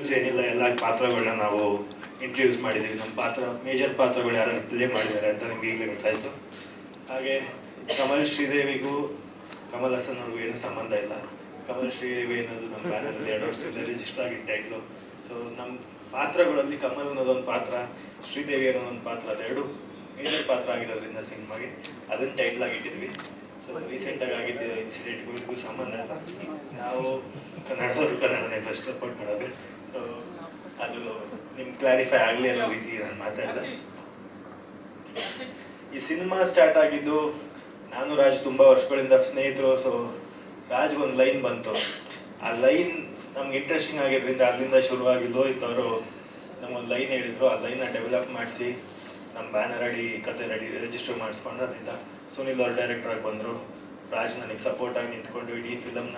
Rules ಏನಿಲ್ಲ, ಎಲ್ಲ ಪಾತ್ರಗಳನ್ನ ನಾವು ಇಂಟ್ರಡ್ಯೂಸ್ ಮಾಡಿದ್ದೀವಿ. ನಮ್ಮ ಮೇಜರ್ ಪಾತ್ರಗಳು ಯಾರು ಪ್ಲೇ ಮಾಡಿದ್ದಾರೆ ಅಂತ ನಿಮ್ಗೆ ಈಗಲೇ ಗೊತ್ತಾಯಿತು. ಹಾಗೆ ಕಮಲ್ ಶ್ರೀದೇವಿಗೂ ಕಮಲ್ ಹಾಸನ್ ಅವ್ರಿಗೂ ಏನೂ ಸಂಬಂಧ ಇಲ್ಲ. ಕಮಲ್ ಶ್ರೀದೇವಿ ಅನ್ನೋದು ನಮ್ಮ ಬ್ಯಾನರಲ್ಲಿ 2 ವರ್ಷದಿಂದ ರಿಜಿಸ್ಟರ್ ಆಗಿದ್ದ ಟೈಟ್ಲು. ಸೊ ನಮ್ಮ ಪಾತ್ರಗಳಲ್ಲಿ ಕಮಲ್ ಅನ್ನೋದೊಂದು ಪಾತ್ರ, ಶ್ರೀದೇವಿ ಅನ್ನೋದೊಂದು ಪಾತ್ರ, ಅದೆರಡು ಮೇಜರ್ ಪಾತ್ರ ಆಗಿರೋದ್ರಿಂದ ಸಿನಿಮಾಗೆ ಅದನ್ನು ಟೈಟ್ಲ್ ಆಗಿಟ್ಟಿದ್ವಿ. ಸೊ ರೀಸೆಂಟಾಗಿ ಆಗಿದ್ದ ಇನ್ಸಿಡೆಂಟ್ಗೂ ಇದಕ್ಕೂ ಸಂಬಂಧ ಇಲ್ಲ. ನಾವು ಕನ್ನಡನೇ ಫಸ್ಟ್ ಸಪೋರ್ಟ್ ಮಾಡೋದು. ಸೊ ಅದು ನಿಮ್ಗೆ ಕ್ಲಾರಿಫೈ ಆಗಲಿ ಅನ್ನೋ ರೀತಿ ನಾನು ಮಾತಾಡಿದೆ. ಈ ಸಿನಿಮಾ ಸ್ಟಾರ್ಟ್ ಆಗಿದ್ದು ನಾನು ರಾಜ್ ತುಂಬ ವರ್ಷಗಳಿಂದ ಸ್ನೇಹಿತರು. ಸೊ ರಾಜ್ಗೆ ಒಂದು ಲೈನ್ ಬಂತು. ಆ ಲೈನ್ ನಮ್ಗೆ ಇಂಟ್ರೆಸ್ಟಿಂಗ್ ಆಗಿದ್ದರಿಂದ ಅಲ್ಲಿಂದ ಶುರುವಾಗಿ ಲೋಹಿತ್ ಅವರು ನಮಗೊಂದು ಲೈನ್ ಹೇಳಿದರು. ಆ ಲೈನ್ನ ಡೆವಲಪ್ ಮಾಡಿಸಿ ನಮ್ಮ ಬ್ಯಾನರ್ ರೆಡಿ, ಕತೆ ರೆಡಿ, ರಿಜಿಸ್ಟರ್ ಮಾಡಿಸ್ಕೊಂಡು ಅದರಿಂದ ಸುನಿಲ್ ಅವರು ಡೈರೆಕ್ಟ್ರಾಗಿ ಬಂದರು. ರಾಜ್ ನನಗೆ ಸಪೋರ್ಟಾಗಿ ನಿಂತ್ಕೊಂಡು ಇಡೀ ಫಿಲಮ್ನ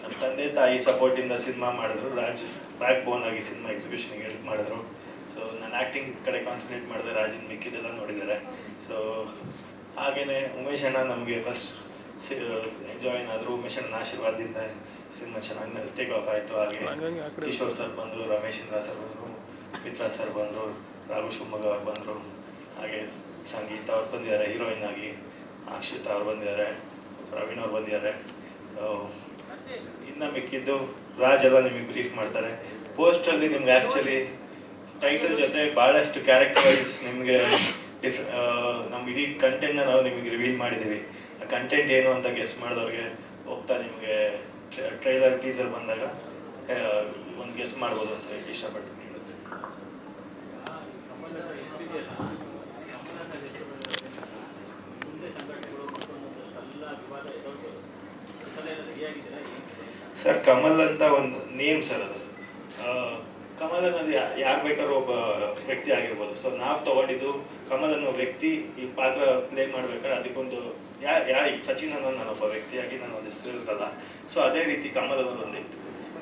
ನಮ್ಮ ತಂದೆ ತಾಯಿ ಸಪೋರ್ಟಿಂದ ಸಿನಿಮಾ ಮಾಡಿದ್ರು. ರಾಜ್ ಬ್ಯಾಕ್ ಬೋನ್ ಆಗಿ ಸಿನಿಮಾ ಎಕ್ಸಿಕ್ಯೂಷನ್ಗೆ ಹೆಲ್ಪ್ ಮಾಡಿದ್ರು. ಸೊ ನಾನು ಆ್ಯಕ್ಟಿಂಗ್ ಕಡೆ ಕಾನ್ಸಂಟ್ರೇಟ್ ಮಾಡಿದೆ, ರಾಜಿನ ಮಿಕ್ಕಿದ್ದೆಲ್ಲ ನೋಡಿದ್ದಾರೆ. ಸೊ ಹಾಗೆಯೇ ಉಮೇಶ್ ಅಣ್ಣ ನಮಗೆ ಫಸ್ಟ್ ಜಾಯಿನ್ ಆದರು. ಉಮೇಶ್ ಅಣ್ಣನ ಆಶೀರ್ವಾದದಿಂದ ಸಿನಿಮಾ ಚೆನ್ನಾಗಿ ಟೇಕ್ ಆಫ್ ಆಯಿತು. ಹಾಗೆ ಕಿಶೋರ್ ಸರ್ ಬಂದರು, ರಮೇಶ್ ಇಂದ್ರ ಸರ್ ಬಂದರು, ಮಿತ್ರಾ ಸರ್ ಬಂದರು, ರಾಘು ಶಿವಮೊಗ್ಗ ಅವ್ರು ಬಂದರು. ಹಾಗೆ ಸಂಗೀತ ಅವ್ರು ಬಂದಿದ್ದಾರೆ ಹೀರೋಯಿನ್ ಆಗಿ, ಅಕ್ಷಿತಾ ಅವ್ರು ಬಂದಿದ್ದಾರೆ, ಪ್ರವೀಣ್ ಅವ್ರು ಬಂದಿದ್ದಾರೆ. ಇನ್ನು ಮಿಕ್ಕಿದ್ದು ರಾಜ್ ಎಲ್ಲ ನಿಮಗೆ ಬ್ರೀಫ್ ಮಾಡ್ತಾರೆ. ಪೋಸ್ಟಲ್ಲಿ ನಿಮ್ಗೆ ಆ್ಯಕ್ಚುಲಿ ಟೈಟಲ್ ಜೊತೆ ಭಾಳಷ್ಟು ಕ್ಯಾರೆಕ್ಟರ್ ವೈಸ್ ನಿಮಗೆ ನಮ್ಮ ಇಡೀ ಕಂಟೆಂಟ್ನ ನಾವು ನಿಮಗೆ ರಿವೀಲ್ ಮಾಡಿದ್ದೀವಿ. ಆ ಕಂಟೆಂಟ್ ಏನು ಅಂತ ಗೆಸ್ ಮಾಡಿದವ್ರಿಗೆ ಹೋಗ್ತಾ ನಿಮಗೆ ಟ್ರೈಲರ್ ಟೀಸರ್ ಬಂದಾಗ ಒಂದು ಗೆಸ್ ಮಾಡ್ಬೋದು ಅಂತ ಇಷ್ಟಪಡ್ತೀನಿ ಹೇಳಿದ್ರೆ. ಸರ್ ಕಮಲ್ ಅಂತ ಒಂದು ನೇಮ್ ಸರ್ ಅದು. ಕಮಲ್ ಅನ್ನೋದು ಯಾರು ಬೇಕಾದ್ರೂ ಒಬ್ಬ ವ್ಯಕ್ತಿ ಆಗಿರ್ಬೋದು. ಸೊ ನಾವು ತೊಗೊಂಡಿದ್ದು ಕಮಲ್ ಅನ್ನೋ ವ್ಯಕ್ತಿ ಈ ಪಾತ್ರ ಪ್ಲೇ ಮಾಡ್ಬೇಕಾದ್ರೆ ಅದಕ್ಕೊಂದು ಈಗ ಸಚಿನ್ ಅನ್ನೋದು ನಾನೊಬ್ಬ ವ್ಯಕ್ತಿಯಾಗಿ ನಾನು ಒಂದು ಹೆಸರು ಇರ್ತಲ್ಲ. ಸೊ ಅದೇ ರೀತಿ ಕಮಲ್ ಅನ್ನೋದೊಂದು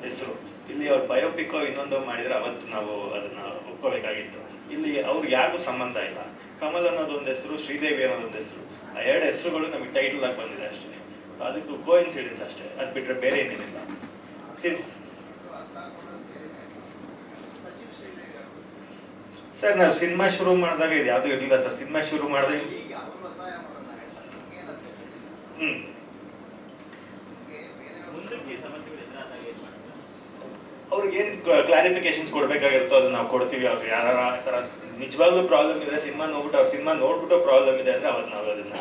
ಹೆಸರು. ಇಲ್ಲಿ ಅವ್ರು ಬಯೋಪಿಕ್ಕೋ ಇನ್ನೊಂದು ಮಾಡಿದರೆ ಅವತ್ತು ನಾವು ಅದನ್ನು ಒಪ್ಕೋಬೇಕಾಗಿತ್ತು. ಇಲ್ಲಿ ಅವ್ರಿಗೆ ಯಾರಿಗೂ ಸಂಬಂಧ ಇಲ್ಲ. ಕಮಲ್ ಅನ್ನೋದೊಂದು ಹೆಸರು, ಶ್ರೀದೇವಿ ಅನ್ನೋದೊಂದು ಹೆಸರು. ಆ 2 ಹೆಸರುಗಳು ನಮಗೆ ಟೈಟಲ್ ಆಗಿ ಬಂದಿದೆ ಅಷ್ಟೇ. ಅದಕ್ಕೂ ಕೋಇನ್ಸಿಡೆನ್ಸ್ ಅಷ್ಟೇ, ಅದು ಬಿಟ್ಟರೆ ಬೇರೆ ಏನೇನಿಲ್ಲ. ಸರ್ ನಾವು ಸಿನಿಮಾ ಶುರು ಮಾಡಿದಾಗ ಇದು ಯಾವುದೂ ಇರಲಿಲ್ಲ ಸರ್. ಸಿನಿಮಾ ಶುರು ಮಾಡಿದಾಗ ಅವ್ರಿಗೆ ಏನು ಕ್ಲಾರಿಫಿಕೇಶನ್ಸ್ ಕೊಡಬೇಕಾಗಿರುತ್ತೋ ಅದನ್ನ ನಾವು ಕೊಡ್ತೀವಿ. ಅವ್ರು ಯಾರು ಆ ಥರ ನಿಜವಾಗ್ಲೂ ಪ್ರಾಬ್ಲಮ್ ಇದ್ರೆ ಸಿನಿಮಾ ನೋಡ್ಬಿಟ್ಟು ಅವ್ರು ಸಿನಿಮಾ ನೋಡ್ಬಿಟ್ಟು ಪ್ರಾಬ್ಲಮ್ ಇದೆ ಅಂದರೆ ಅವತ್ತು ನಾವು ಅದನ್ನು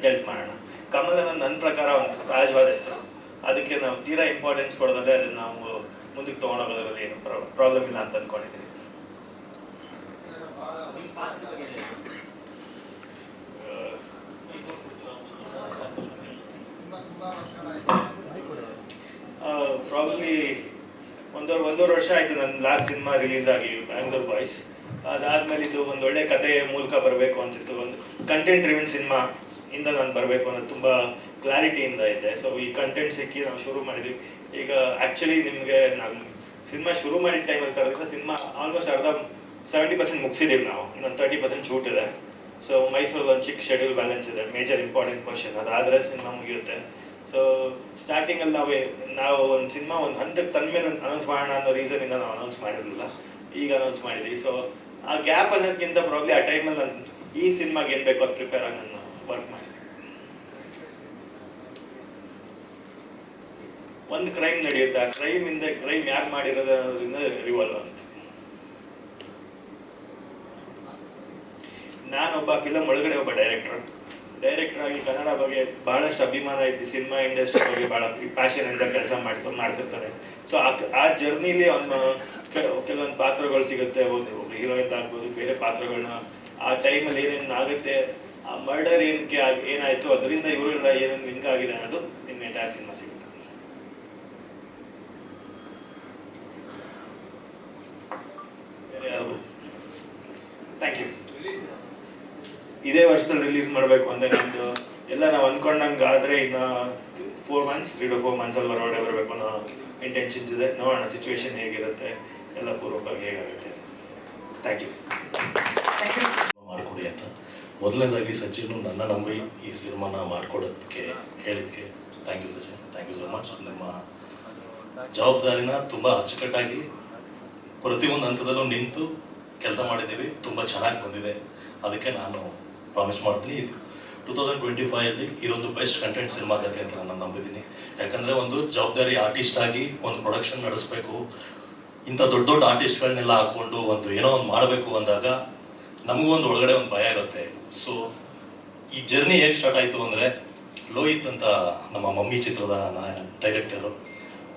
ಡೆಲ್ಟ್ ಮಾಡೋಣ. ಕಮಲ್ ಅನ್ನೋದು ನನ್ನ ಪ್ರಕಾರ ಒಂದು ಸಹಜವಾದ ಹೆಸರು. ಅದಕ್ಕೆ ನಾವು ತೀರಾ ಇಂಪಾರ್ಟೆನ್ಸ್ ಕೊಡೋದಲ್ಲೇ ಅದನ್ನು ನಾವು ಮುಂದಕ್ಕೆ ತೊಗೊಂಡೋಗೋದ್ರಲ್ಲಿ ಏನು ಪ್ರಾಬ್ಲಮ್ ಇಲ್ಲ ಅಂತ ಅಂದ್ಕೊಂಡಿದ್ದೀನಿ. ಪ್ರಾಬಬ್ಲಿ ಒಂದೂವರೆ ವರ್ಷ ಆಯಿತು ನನ್ನ ಲಾಸ್ಟ್ ಸಿನಿಮಾ ರಿಲೀಸ್ ಆಗಿ, ಬ್ಯಾಂಗ್ಳೂರ್ ಬಾಯ್ಸ್. ಅದಾದಮೇಲೆ ಇದು ಒಂದು ಒಳ್ಳೆ ಕಥೆ ಮೂಲಕ ಬರಬೇಕು ಅಂತಿತ್ತು. ಒಂದು ಕಂಟೆಂಟ್ ಡ್ರಿವನ್ ಸಿನಿಮಾ ಇಂದ ನಾನು ಬರಬೇಕು ಅನ್ನೋದು ತುಂಬ ಕ್ಲಾರಿಟಿಯಿಂದ ಇದೆ. ಸೊ ಈ ಕಂಟೆಂಟ್ ಸಿಕ್ಕಿ ನಾವು ಶುರು ಮಾಡಿದ್ವಿ. ಈಗ ಆ್ಯಕ್ಚುಲಿ ನಿಮಗೆ ನಾನು ಸಿನಿಮಾ ಶುರು ಮಾಡಿದ ಟೈಮಲ್ಲಿ ಕರೆದಿದ್ದ ಸಿನಿಮಾ ಆಲ್ಮೋಸ್ಟ್ 70% ಮುಗಿಸಿದ್ದೀವಿ ನಾವು. ಇನ್ನೊಂದು 30% ಶೂಟ್ ಇದೆ. ಸೊ ಮೈಸೂರಲ್ಲಿ ಒಂದು ಚಿಕ್ಕ ಶೆಡ್ಯೂಲ್ ಬ್ಯಾಲೆನ್ಸ್ ಇದೆ, ಮೇಜರ್ ಇಂಪಾರ್ಟೆಂಟ್ ಪೋರ್ಷನ್. ಅದಾದರೆ ಸಿನಿಮಾ ಮುಗಿಯುತ್ತೆ. ಸೊ ಸ್ಟಾರ್ಟಿಂಗಲ್ಲಿ ನಾವು ಒಂದು ಸಿನಿಮಾ ಒಂದು ಹಂತಕ್ಕೆ ತಂದ ಮೇಲೆ ಅನೌನ್ಸ್ ಮಾಡೋಣ ಅನ್ನೋ ರೀಸನಿಂದ ನಾವು ಅನೌನ್ಸ್ ಮಾಡಿರಲಿಲ್ಲ. ಈಗ ಅನೌನ್ಸ್ ಮಾಡಿದ್ದೀವಿ. ಸೊ ಆ ಗ್ಯಾಪ್ ಅನ್ನೋದಕ್ಕಿಂತ ಪ್ರಾಬ್ಲಿ ಆ ಟೈಮಲ್ಲಿ ನಾನು ಈ ಸಿನಿಮಾಗೆ ಏನು ಬೇಕೋ ಅದು ಪ್ರಿಪೇರ್ ಆಗಿ ನಾನು ವರ್ಕ್ ಮಾಡಿದ್ದೀನಿ. ಒಂದು ಕ್ರೈಮ್ ನಡೆಯುತ್ತೆ. ಆ ಕ್ರೈಮ್ ಯಾರು ಮಾಡಿರೋದು ಅನ್ನೋದ್ರಿಂದ ರಿವಾಲ್ವ್ ಆಗುತ್ತೆ. ನಾನೊಬ್ಬ ಫಿಲಮ್ ಒಳಗಡೆ ಒಬ್ಬ ಡೈರೆಕ್ಟರ್ ಆಗಿ ಕನ್ನಡ ಬಗ್ಗೆ ಭಾಳಷ್ಟು ಅಭಿಮಾನ ಇದ್ದು ಸಿನಿಮಾ ಇಂಡಸ್ಟ್ರಿ ಬಗ್ಗೆ ಭಾಳ ಪ್ಯಾಷನಿಂದ ಕೆಲಸ ಮಾಡ್ತಿರ್ತಾನೆ. ಸೊ ಆ ಜರ್ನಿಲಿ ಕೆಲವೊಂದು ಪಾತ್ರಗಳು ಸಿಗುತ್ತೆ. ಒಬ್ಬರು ಹೀರೋಯಿನ್ ಆಗ್ಬೋದು, ಬೇರೆ ಪಾತ್ರಗಳನ್ನ ಆ ಟೈಮಲ್ಲಿ ಏನೇನು ಆಗುತ್ತೆ, ಆ ಮರ್ಡರ್ ಏನಾಯಿತು, ಅದರಿಂದ ಇವರೆಲ್ಲ ಏನೇನು ಲಿಂಕ್ ಆಗಿದೆ ಅನ್ನೋದು ನಿಮ್ಮ ಎಂಟೈರ್ ಸಿನಿಮಾ ಸಿಗುತ್ತೆ. ಬೇರೆ ಯಾರು? Thank you. ಇದೇ ವರ್ಷದಲ್ಲಿ ರಿಲೀಸ್ ಮಾಡಬೇಕು ಅಂತ ನಮ್ಮದು ಎಲ್ಲ ನಾವು ಅಂದ್ಕೊಂಡಂಗೆ ಆದರೆ ಇನ್ನು 3 to 4 months ಹೊರಗಡೆ ಬರಬೇಕು ಅನ್ನೋ ಇಂಟೆನ್ಷನ್ಸ್ ಇದೆ. ನೋಡೋಣ ಸಿಚುವೇಶನ್ ಹೇಗಿರುತ್ತೆ, ಎಲ್ಲ ಪೂರ್ವಕವಾಗಿ ಹೇಗಾಗುತ್ತೆ. Thank you. ಮಾಡಿಕೊಡಿ ಅಂತ ಮೊದಲನೇದಾಗಿ ಸಚಿನ್ ನನ್ನ ನಂಬಿ ಈ ಸಿನಿಮಾನ ಮಾಡಿಕೊಡೋದಕ್ಕೆ ಹೇಳಿದ್ದಕ್ಕೆ thank you Sachin, thank you so much. ನಿಮ್ಮ ಜವಾಬ್ದಾರಿನ ತುಂಬ ಅಚ್ಚುಕಟ್ಟಾಗಿ ಪ್ರತಿಯೊಂದು ಹಂತದಲ್ಲೂ ನಿಂತು ಕೆಲಸ ಮಾಡಿದ್ದೀವಿ. ತುಂಬ ಚೆನ್ನಾಗಿ ಬಂದಿದೆ. ಅದಕ್ಕೆ ನಾನು ಪ್ರಾಮಿಸ್ ಮಾಡ್ತೀನಿ 2025 ಇದೊಂದು ಬೆಸ್ಟ್ ಕಂಟೆಂಟ್ ಸಿನಿಮಾ ಆಗುತ್ತೆ ಅಂತ ನಾನು ನಂಬಿದ್ದೀನಿ. ಯಾಕಂದರೆ ಒಂದು ಜವಾಬ್ದಾರಿ ಆರ್ಟಿಸ್ಟ್ ಆಗಿ ಒಂದು ಪ್ರೊಡಕ್ಷನ್ ನಡೆಸಬೇಕು, ಇಂಥ ದೊಡ್ಡ ದೊಡ್ಡ ಆರ್ಟಿಸ್ಟ್ಗಳನ್ನೆಲ್ಲ ಹಾಕ್ಕೊಂಡು ಒಂದು ಏನೋ ಒಂದು ಮಾಡಬೇಕು ಅಂದಾಗ ನಮಗೂ ಒಂದು ಒಳಗಡೆ ಒಂದು ಭಯ ಇರುತ್ತೆ. ಸೊ ಈ ಜರ್ನಿ ಹೇಗೆ ಸ್ಟಾರ್ಟ್ ಆಯಿತು ಅಂದರೆ, ಲೋಹಿತ್ ಅಂತ ನಮ್ಮ ಮಮ್ಮಿ ಚಿತ್ರದ ಡೈರೆಕ್ಟರು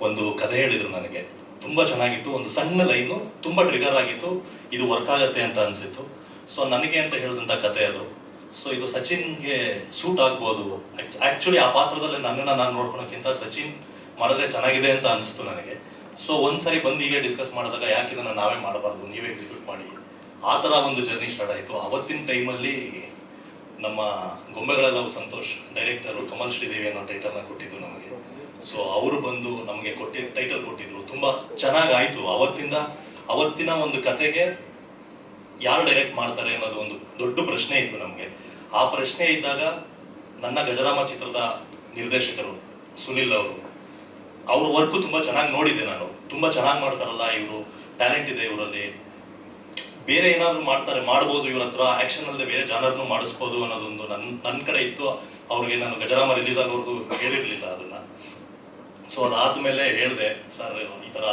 ಒಂದು ಕಥೆ ಹೇಳಿದರು ನನಗೆ. ತುಂಬ ಚೆನ್ನಾಗಿತ್ತು, ಒಂದು ಸಣ್ಣ ಲೈನು ತುಂಬ ಟ್ರಿಗರ್ ಆಗಿತ್ತು, ಇದು ವರ್ಕ್ ಆಗುತ್ತೆ ಅಂತ ಅನಿಸಿತ್ತು. ಸೊ ನನಗೆ ಅಂತ ಹೇಳಿದಂಥ ಕತೆ ಅದು. ಸೊ ಇದು ಸಚಿನ್ಗೆ ಸೂಟ್ ಆಗ್ಬೋದು. ಆ್ಯಕ್ಚುಲಿ ಆ ಪಾತ್ರದಲ್ಲಿ ನನ್ನನ್ನು ನಾನು ನೋಡ್ಕೊಳೋಕ್ಕಿಂತ ಸಚಿನ್ ಮಾಡಿದ್ರೆ ಚೆನ್ನಾಗಿದೆ ಅಂತ ಅನಿಸ್ತು ನನಗೆ. ಸೊ ಒಂದ್ಸರಿ ಬಂದು ಹೀಗೆ ಡಿಸ್ಕಸ್ ಮಾಡಿದಾಗ ಯಾಕೆ ಇದನ್ನು ನಾವೇ ಮಾಡಬಾರ್ದು, ನೀವೇ ಎಕ್ಸಿಕ್ಯೂಟ್ ಮಾಡಿ, ಆ ಥರ ಒಂದು ಜರ್ನಿ ಸ್ಟಾರ್ಟ್ ಆಯಿತು. ಅವತ್ತಿನ ಟೈಮಲ್ಲಿ ನಮ್ಮ ಗೊಂಬೆಗಳೆಲ್ಲವೂ ಸಂತೋಷ್ ಡೈರೆಕ್ಟರು ಕಮಲ್ ಶ್ರೀದೇವಿ ಅನ್ನೋ ಟೈಟಲ್ನ ಕೊಟ್ಟಿದ್ದು ನಮಗೆ. ಸೊ ಅವರು ಬಂದು ನಮಗೆ ಟೈಟಲ್ ಕೊಟ್ಟಿದ್ರು. ತುಂಬ ಚೆನ್ನಾಗಾಯಿತು. ಅವತ್ತಿನ ಒಂದು ಕತೆಗೆ ಯಾರು ಡೈರೆಕ್ಟ್ ಮಾಡ್ತಾರೆ ಅನ್ನೋದು ಒಂದು ದೊಡ್ಡ ಪ್ರಶ್ನೆ ಇತ್ತು ನಮಗೆ. ಆ ಪ್ರಶ್ನೆ ಇದ್ದಾಗ ನನ್ನ ಗಜರಾಮ ಚಿತ್ರದ ನಿರ್ದೇಶಕರು ಸುನಿಲ್ ಅವ್ರ ವರ್ಕು ತುಂಬ ಚೆನ್ನಾಗಿ ನೋಡಿದ್ದೆ ನಾನು. ತುಂಬ ಚೆನ್ನಾಗಿ ಮಾಡ್ತಾರಲ್ಲ ಇವರು, ಟ್ಯಾಲೆಂಟ್ ಇದೆ ಇವರಲ್ಲಿ, ಬೇರೆ ಏನಾದರೂ ಮಾಡ್ಬೋದು ಇವ್ರ ಹತ್ರ, ಆ್ಯಕ್ಷನ್ ಅಲ್ಲದೆ ಬೇರೆ ಜಾನರ್ನು ಮಾಡಿಸ್ಬೋದು ಅನ್ನೋದೊಂದು ನನ್ನ ಕಡೆ ಇತ್ತು. ಅವ್ರಿಗೆ ನಾನು ಗಜರಾಮ ರಿಲೀಸ್ ಆಗೋವರೆಗೂ ಹೇಳಿರಲಿಲ್ಲ ಅದನ್ನು. ಸೊ ಅದಾದಮೇಲೆ ಹೇಳಿದೆ, ಸರ್ ಈ ಥರ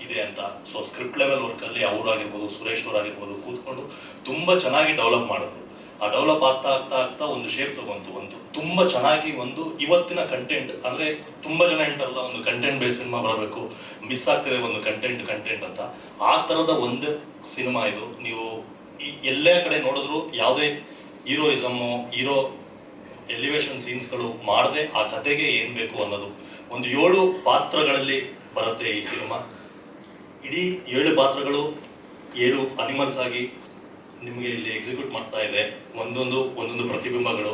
ಇದೆ ಅಂತ. ಸೊ ಸ್ಕ್ರಿಪ್ಟ್ ಲೆವೆಲ್ ವರ್ಕಲ್ಲಿ ಅವರಾಗಿರ್ಬೋದು, ಸುರೇಶ್ ಅವರಾಗಿರ್ಬೋದು ಕೂತ್ಕೊಂಡು ತುಂಬ ಚೆನ್ನಾಗಿ ಡೆವಲಪ್ ಮಾಡಿದ್ರು. ಆ ಡೆವಲಪ್ ಆಗ್ತಾ ಒಂದು ಶೇಪ್ ತಗೊಂತು. ಒಂದು ತುಂಬ ಚೆನ್ನಾಗಿ ಒಂದು ಇವತ್ತಿನ ಕಂಟೆಂಟ್ ಅಂದರೆ ತುಂಬ ಜನ ಹೇಳ್ತಾರಲ್ಲ ಒಂದು ಕಂಟೆಂಟ್ ಬೇಸ್ ಸಿನಿಮಾ ಬರಬೇಕು, ಮಿಸ್ ಆಗ್ತಿದೆ ಒಂದು ಕಂಟೆಂಟ್ ಅಂತ. ಆ ಥರದ ಒಂದು ಸಿನಿಮಾ ಇದು. ನೀವು ಎಲ್ಲೇ ಕಡೆ ನೋಡಿದ್ರು ಯಾವುದೇ ಹೀರೋ ಎಲಿವೇಶನ್ ಸೀನ್ಸ್ಗಳು ಮಾಡದೆ ಆ ಕತೆಗೆ ಏನು ಬೇಕು ಅನ್ನೋದು ಒಂದು 7 ಪಾತ್ರಗಳಲ್ಲಿ ಬರುತ್ತೆ ಈ ಸಿನಿಮಾ. ಇಡೀ 7 ಪಾತ್ರಗಳು 7 ಅನಿಮಲ್ಸ್ ಆಗಿ ನಿಮಗೆ ಇಲ್ಲಿ ಎಕ್ಸಿಕ್ಯೂಟ್ ಮಾಡ್ತಾ ಇದೆ. ಒಂದೊಂದು ಪ್ರತಿಬಿಂಬಗಳು.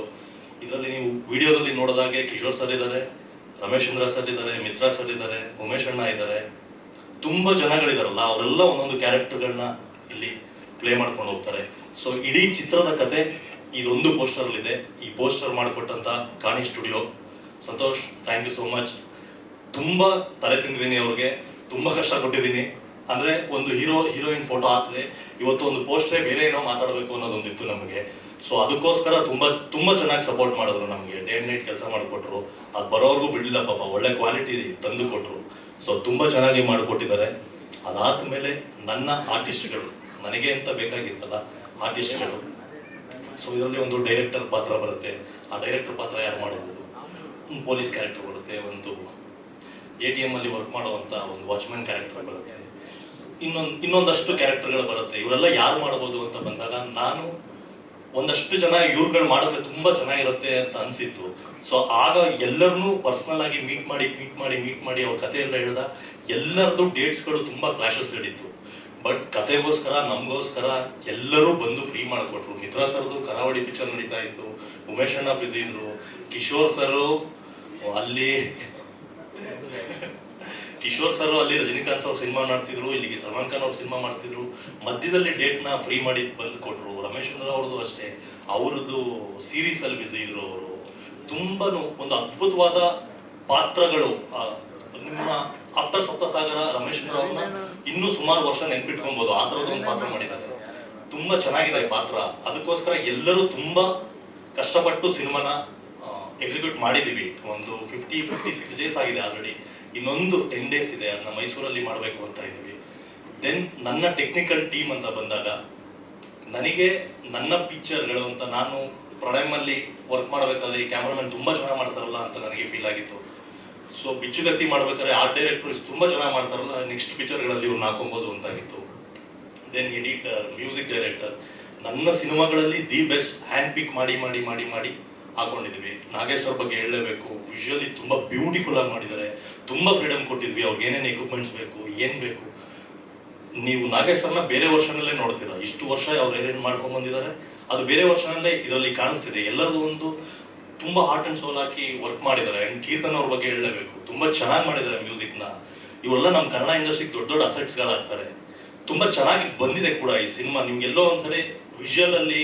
ಇದರಲ್ಲಿ ನೀವು ವಿಡಿಯೋದಲ್ಲಿ ನೋಡಿದಾಗೆ ಕಿಶೋರ್ ಸರ್ ಇದ್ದಾರೆ, ರಮೇಶ್ ಚಂದ್ರ ಸರ್ ಇದ್ದಾರೆ, ಮಿತ್ರಾ ಸರ್ ಇದ್ದಾರೆ, ಉಮೇಶ್ ಅಣ್ಣ ಇದ್ದಾರೆ, ತುಂಬ ಜನಗಳಿದಾರಲ್ಲ ಅವರೆಲ್ಲ ಒಂದೊಂದು ಕ್ಯಾರೆಕ್ಟರ್ಗಳನ್ನ ಇಲ್ಲಿ ಪ್ಲೇ ಮಾಡ್ಕೊಂಡು ಹೋಗ್ತಾರೆ. ಸೊ ಇಡೀ ಚಿತ್ರದ ಕತೆ ಇದೊಂದು ಪೋಸ್ಟರಲ್ಲಿದೆ. ಈ ಪೋಸ್ಟರ್ ಮಾಡಿಕೊಟ್ಟಂತ ಕಾಣಿ studio Santosh, thank you so much. ತುಂಬ ತಲೆ ತಿಂದಿದ್ದೀನಿ ಅವ್ರಿಗೆ, ತುಂಬ ಕಷ್ಟ ಕೊಟ್ಟಿದ್ದೀನಿ. ಅಂದರೆ ಒಂದು ಹೀರೋಯಿನ್ ಫೋಟೋ ಹಾಕಿದೆ, ಇವತ್ತು ಒಂದು ಪೋಸ್ಟ್ರೇ ಬೇರೆ ಏನೋ ಮಾತಾಡಬೇಕು ಅನ್ನೋದೊಂದಿತ್ತು ನಮಗೆ. ಸೊ ಅದಕ್ಕೋಸ್ಕರ ತುಂಬ ಚೆನ್ನಾಗಿ ಸಪೋರ್ಟ್ ಮಾಡಿದ್ರು ನಮಗೆ. ಡೇ ಆ್ಯಂಡ್ ನೈಟ್ ಕೆಲಸ ಮಾಡಿಕೊಟ್ರು. ಅದು ಬರೋವರೆಗೂ ಬಿಡಲಿಲ್ಲ ಪಾಪ, ಒಳ್ಳೆ ಕ್ವಾಲಿಟಿ ತಂದು ಕೊಟ್ಟರು. ಸೊ ತುಂಬ ಚೆನ್ನಾಗಿ ಮಾಡಿಕೊಟ್ಟಿದ್ದಾರೆ. ಅದಾದಮೇಲೆ ನನ್ನ ಆರ್ಟಿಸ್ಟ್ಗಳು, ನನಗೆ ಅಂತ ಬೇಕಾಗಿತ್ತಲ್ಲ ಆರ್ಟಿಸ್ಟ್ಗಳು. ಸೊ ಇದರಲ್ಲಿ ಒಂದು ಡೈರೆಕ್ಟರ್ ಪಾತ್ರ ಬರುತ್ತೆ. ಆ ಡೈರೆಕ್ಟರ್ ಪಾತ್ರ ಯಾರು ಮಾಡಬಹುದು? ಒಂದು ಪೊಲೀಸ್ ಕ್ಯಾರೆಕ್ಟರ್ ಬರುತ್ತೆ, ಒಂದು ATM ಅಲ್ಲಿ ವರ್ಕ್ ಮಾಡುವಂಥ ಒಂದು ವಾಚ್ಮ್ಯಾನ್ ಕ್ಯಾರೆಕ್ಟರ್ ಬರುತ್ತೆ, ಇನ್ನೊಂದಷ್ಟು ಕ್ಯಾರೆಕ್ಟರ್ಗಳು ಬರುತ್ತೆ. ಇವರೆಲ್ಲ ಯಾರು ಮಾಡ್ಬೋದು ಅಂತ ಬಂದಾಗ ನಾನು ಒಂದಷ್ಟು ಜನ ಇವ್ರುಗಳು ಮಾಡಿದ್ರೆ ತುಂಬ ಚೆನ್ನಾಗಿರುತ್ತೆ ಅಂತ ಅನಿಸಿತ್ತು. ಸೊ ಆಗ ಎಲ್ಲರನ್ನೂ ಪರ್ಸ್ನಲ್ ಆಗಿ ಮೀಟ್ ಮಾಡಿ ಅವ್ರ ಕತೆ ಎಲ್ಲ ಹೇಳ್ದ. ಎಲ್ಲರದ್ದು ಡೇಟ್ಸ್ಗಳು ತುಂಬ ಕ್ಲಾಶಸ್ಗಳಿತ್ತು. ಬಟ್ ಕತೆಗೋಸ್ಕರ ನಮಗೋಸ್ಕರ ಎಲ್ಲರೂ ಬಂದು ಫ್ರೀ ಮಾಡಿಕೊಟ್ರು. ಮಿತ್ರಾ ಸರ್ದು ಕರಾವಳಿ ಪಿಕ್ಚರ್ ನಡೀತಾ ಇತ್ತು, ಉಮೇಶ್ ಅಣ್ಣ ಬ್ಯುಸಿ ಇದ್ರು, ಕಿಶೋರ್ ಸರ್ ಅಲ್ಲಿ ರಜನಿಕಾಂತ್ ಅವ್ರ ಸಿನಿಮಾ ಮಾಡ್ತಿದ್ರು, ಇಲ್ಲಿಗೆ ಸಲ್ಮಾನ್ ಖಾನ್ ಅವ್ರ ಸಿನಿಮಾ ಮಾಡ್ತಿದ್ರು. ಮಧ್ಯದಲ್ಲಿ ಡೇಟ್ನ ಫ್ರೀ ಮಾಡಿ ಬಂದು ಕೊಟ್ರು. ರಮೇಶ್ ಚಂದ್ರ ಅವ್ರದ್ದು ಅಷ್ಟೇ, ಅವ್ರದ್ದು ಸೀರೀಸ್ ಅಲ್ಲಿ ಬ್ಯುಸಿ ಇದ್ರು ಅವರು. ತುಂಬಾ ಒಂದು ಅದ್ಭುತವಾದ ಪಾತ್ರಗಳು. ನಿಮ್ಮ ಆಫ್ಟರ್ ಸಪ್ತಸಾಗರ ರಮೇಶ್ ಚಂದ್ರ ಅವ್ರನ್ನ ಇನ್ನೂ ಸುಮಾರು ವರ್ಷ ನೆನ್ಪಿಟ್ಕೊಬಹುದು, ಆ ಥರದ್ದು ಒಂದು ಪಾತ್ರ ಮಾಡಿದ್ದಾರೆ. ತುಂಬಾ ಚೆನ್ನಾಗಿದೆ ಪಾತ್ರ. ಅದಕ್ಕೋಸ್ಕರ ಎಲ್ಲರೂ ತುಂಬಾ ಕಷ್ಟಪಟ್ಟು ಸಿನಿಮಾನ ಎಕ್ಸಿಕ್ಯೂಟ್ ಮಾಡಿದ್ದೀವಿ. ಒಂದು 56 ಡೇಸ್ ಆಗಿದೆ ಆಲ್ರೆಡಿ. ಇನ್ನೊಂದು 10 ಡೇಸ್ ಇದೆ, ಅದನ್ನ ಮೈಸೂರಲ್ಲಿ ಮಾಡಬೇಕು ಅಂತ ಇದ್ದೀವಿ. ದೆನ್ ನನ್ನ ಟೆಕ್ನಿಕಲ್ ಟೀಮ್ ಅಂತ ಬಂದಾಗ ನನಗೆ ನನ್ನ ಪಿಕ್ಚರ್ಗಳು ಅಂತ ನಾನು ಪ್ರಣಯಮಲ್ಲಿ ವರ್ಕ್ ಮಾಡಬೇಕಾದ್ರೆ ಈ ಕ್ಯಾಮ್ರಾಮನ್ ತುಂಬ ಚೆನ್ನಾಗಿ ಮಾಡ್ತಾರಲ್ಲ ಅಂತ ನನಗೆ ಫೀಲ್ ಆಗಿತ್ತು. ಸೊ ಬಿಚ್ಚುಗತ್ತಿ ಮಾಡ್ಬೇಕಾದ್ರೆ ಆರ್ಟ್ ಡೈರೆಕ್ಟರ್ಸ್ ತುಂಬ ಚೆನ್ನಾಗಿ ಮಾಡ್ತಾರಲ್ಲ, ನೆಕ್ಸ್ಟ್ ಪಿಕ್ಚರ್ಗಳಲ್ಲಿ ಇವ್ರನ್ನ ಹಾಕೊಬೋದು ಅಂತಾಗಿತ್ತು. ದೆನ್ ಎಡಿಟರ್, ಮ್ಯೂಸಿಕ್ ಡೈರೆಕ್ಟರ್, ನನ್ನ ಸಿನಿಮಾಗಳಲ್ಲಿ ದಿ ಬೆಸ್ಟ್ ಹ್ಯಾಂಡ್ ಪಿಕ್ ಮಾಡಿ ಹಾಕೊಂಡಿದ್ದೀವಿ. ನಾಗೇಶ್ ಅವ್ರ ಬಗ್ಗೆ ಹೇಳಲೇಬೇಕು. ವಿಜುವಲಿ ತುಂಬ ಬ್ಯೂಟಿಫುಲ್ ಆಗಿ ಮಾಡಿದ್ದಾರೆ. ತುಂಬ ಫ್ರೀಡಮ್ ಕೊಟ್ಟಿದ್ವಿ. ಅವ್ರಿಗೆ ಏನೇನು ಎಕ್ವಿಪ್ಮೆಂಟ್ಸ್ ಬೇಕು, ಏನು ಬೇಕು. ನೀವು ನಾಗೇಶ್ ಅವ್ರನ್ನ ಬೇರೆ ವರ್ಷನಲ್ಲೇ ನೋಡ್ತೀರಾ. ಇಷ್ಟು ವರ್ಷ ಅವ್ರು ಏನೇನು ಮಾಡ್ಕೊಂಡು ಬಂದಿದ್ದಾರೆ ಅದು ಬೇರೆ ವರ್ಷನಲ್ಲೇ ಇದರಲ್ಲಿ ಕಾಣಿಸ್ತಿದೆ. ಎಲ್ಲರದು ಒಂದು ತುಂಬ ಹಾರ್ಟ್ ಆ್ಯಂಡ್ ಸೋಲ್ ಹಾಕಿ ವರ್ಕ್ ಮಾಡಿದ್ದಾರೆ. ಆ್ಯಂಡ್ ಕೀರ್ತನ್ ಅವ್ರ ಬಗ್ಗೆ ಹೇಳಲೇಬೇಕು, ತುಂಬ ಚೆನ್ನಾಗಿ ಮಾಡಿದ್ದಾರೆ ಮ್ಯೂಸಿಕ್ನ. ಇವರೆಲ್ಲ ನಮ್ಮ ಕನ್ನಡ ಇಂಡಸ್ಟ್ರಿಗೆ ದೊಡ್ಡ ಅಸೆಟ್ಸ್ಗಳಾಗ್ತಾರೆ. ತುಂಬ ಚೆನ್ನಾಗಿ ಬಂದಿದೆ ಕೂಡ ಈ ಸಿನಿಮಾ. ನಿಮ್ಗೆಲ್ಲೋ ಒಂದ್ಸರಿ ವಿಜುವಲಲ್ಲಿ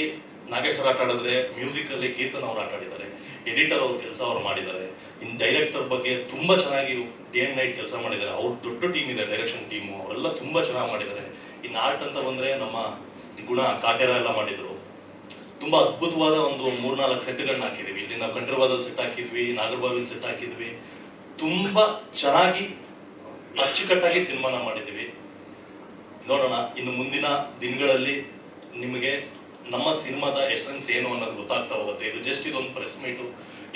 ನಾಗೇಶ್ವರ ಆಟ ಆಡಿದ್ರೆ, ಮ್ಯೂಸಿಕಲ್ಲಿ ಕೀರ್ತನ್ ಅವ್ರು ಆಟ ಆಡಿದ್ದಾರೆ. ಎಡಿಟರ್ ಅವ್ರ ಕೆಲಸ ಅವ್ರು ಮಾಡಿದ್ದಾರೆ. ಇನ್ನು ಡೈರೆಕ್ಟರ್ ಬಗ್ಗೆ ತುಂಬ ಚೆನ್ನಾಗಿ ಡೇ ಆ್ಯಂಡ್ ನೈಟ್ ಕೆಲಸ ಮಾಡಿದ್ದಾರೆ. ಅವ್ರ ದೊಡ್ಡ ಟೀಮ್ ಇದೆ, ಡೈರೆಕ್ಷನ್ ಟೀಮು, ಅವರೆಲ್ಲ ತುಂಬ ಚೆನ್ನಾಗಿ ಮಾಡಿದ್ದಾರೆ. ಇನ್ನು ಆರ್ಟ್ ಅಂತ ಬಂದರೆ ನಮ್ಮ ಗುಣ ಕಾಟೇರ ಎಲ್ಲ ಮಾಡಿದರು. ತುಂಬ ಅದ್ಭುತವಾದ ಒಂದು 3-4 ಸೆಟ್ಗಳನ್ನ ಹಾಕಿದ್ವಿ. ಇಲ್ಲಿ ನಾವು ಕಂಠೀರವದಲ್ಲಿ ಸೆಟ್ ಹಾಕಿದ್ವಿ, ನಾಗರಬಾವಿಲಿ ಸೆಟ್ ಹಾಕಿದ್ವಿ. ತುಂಬ ಚೆನ್ನಾಗಿ ಅಚ್ಚುಕಟ್ಟಾಗಿ ಸಿನಿಮಾನ ಮಾಡಿದ್ದೀವಿ. ನೋಡೋಣ, ಇನ್ನು ಮುಂದಿನ ದಿನಗಳಲ್ಲಿ ನಿಮಗೆ ನಮ್ಮ ಸಿನಿಮಾದ ಎಸೆನ್ಸ್ ಏನು ಅನ್ನೋದು ಗೊತ್ತಾಗ್ತಾ ಹೋಗುತ್ತೆ. ಇದು ಜಸ್ಟ್ ಇದೊಂದು ಪ್ರೆಸ್ ಮೀಟು.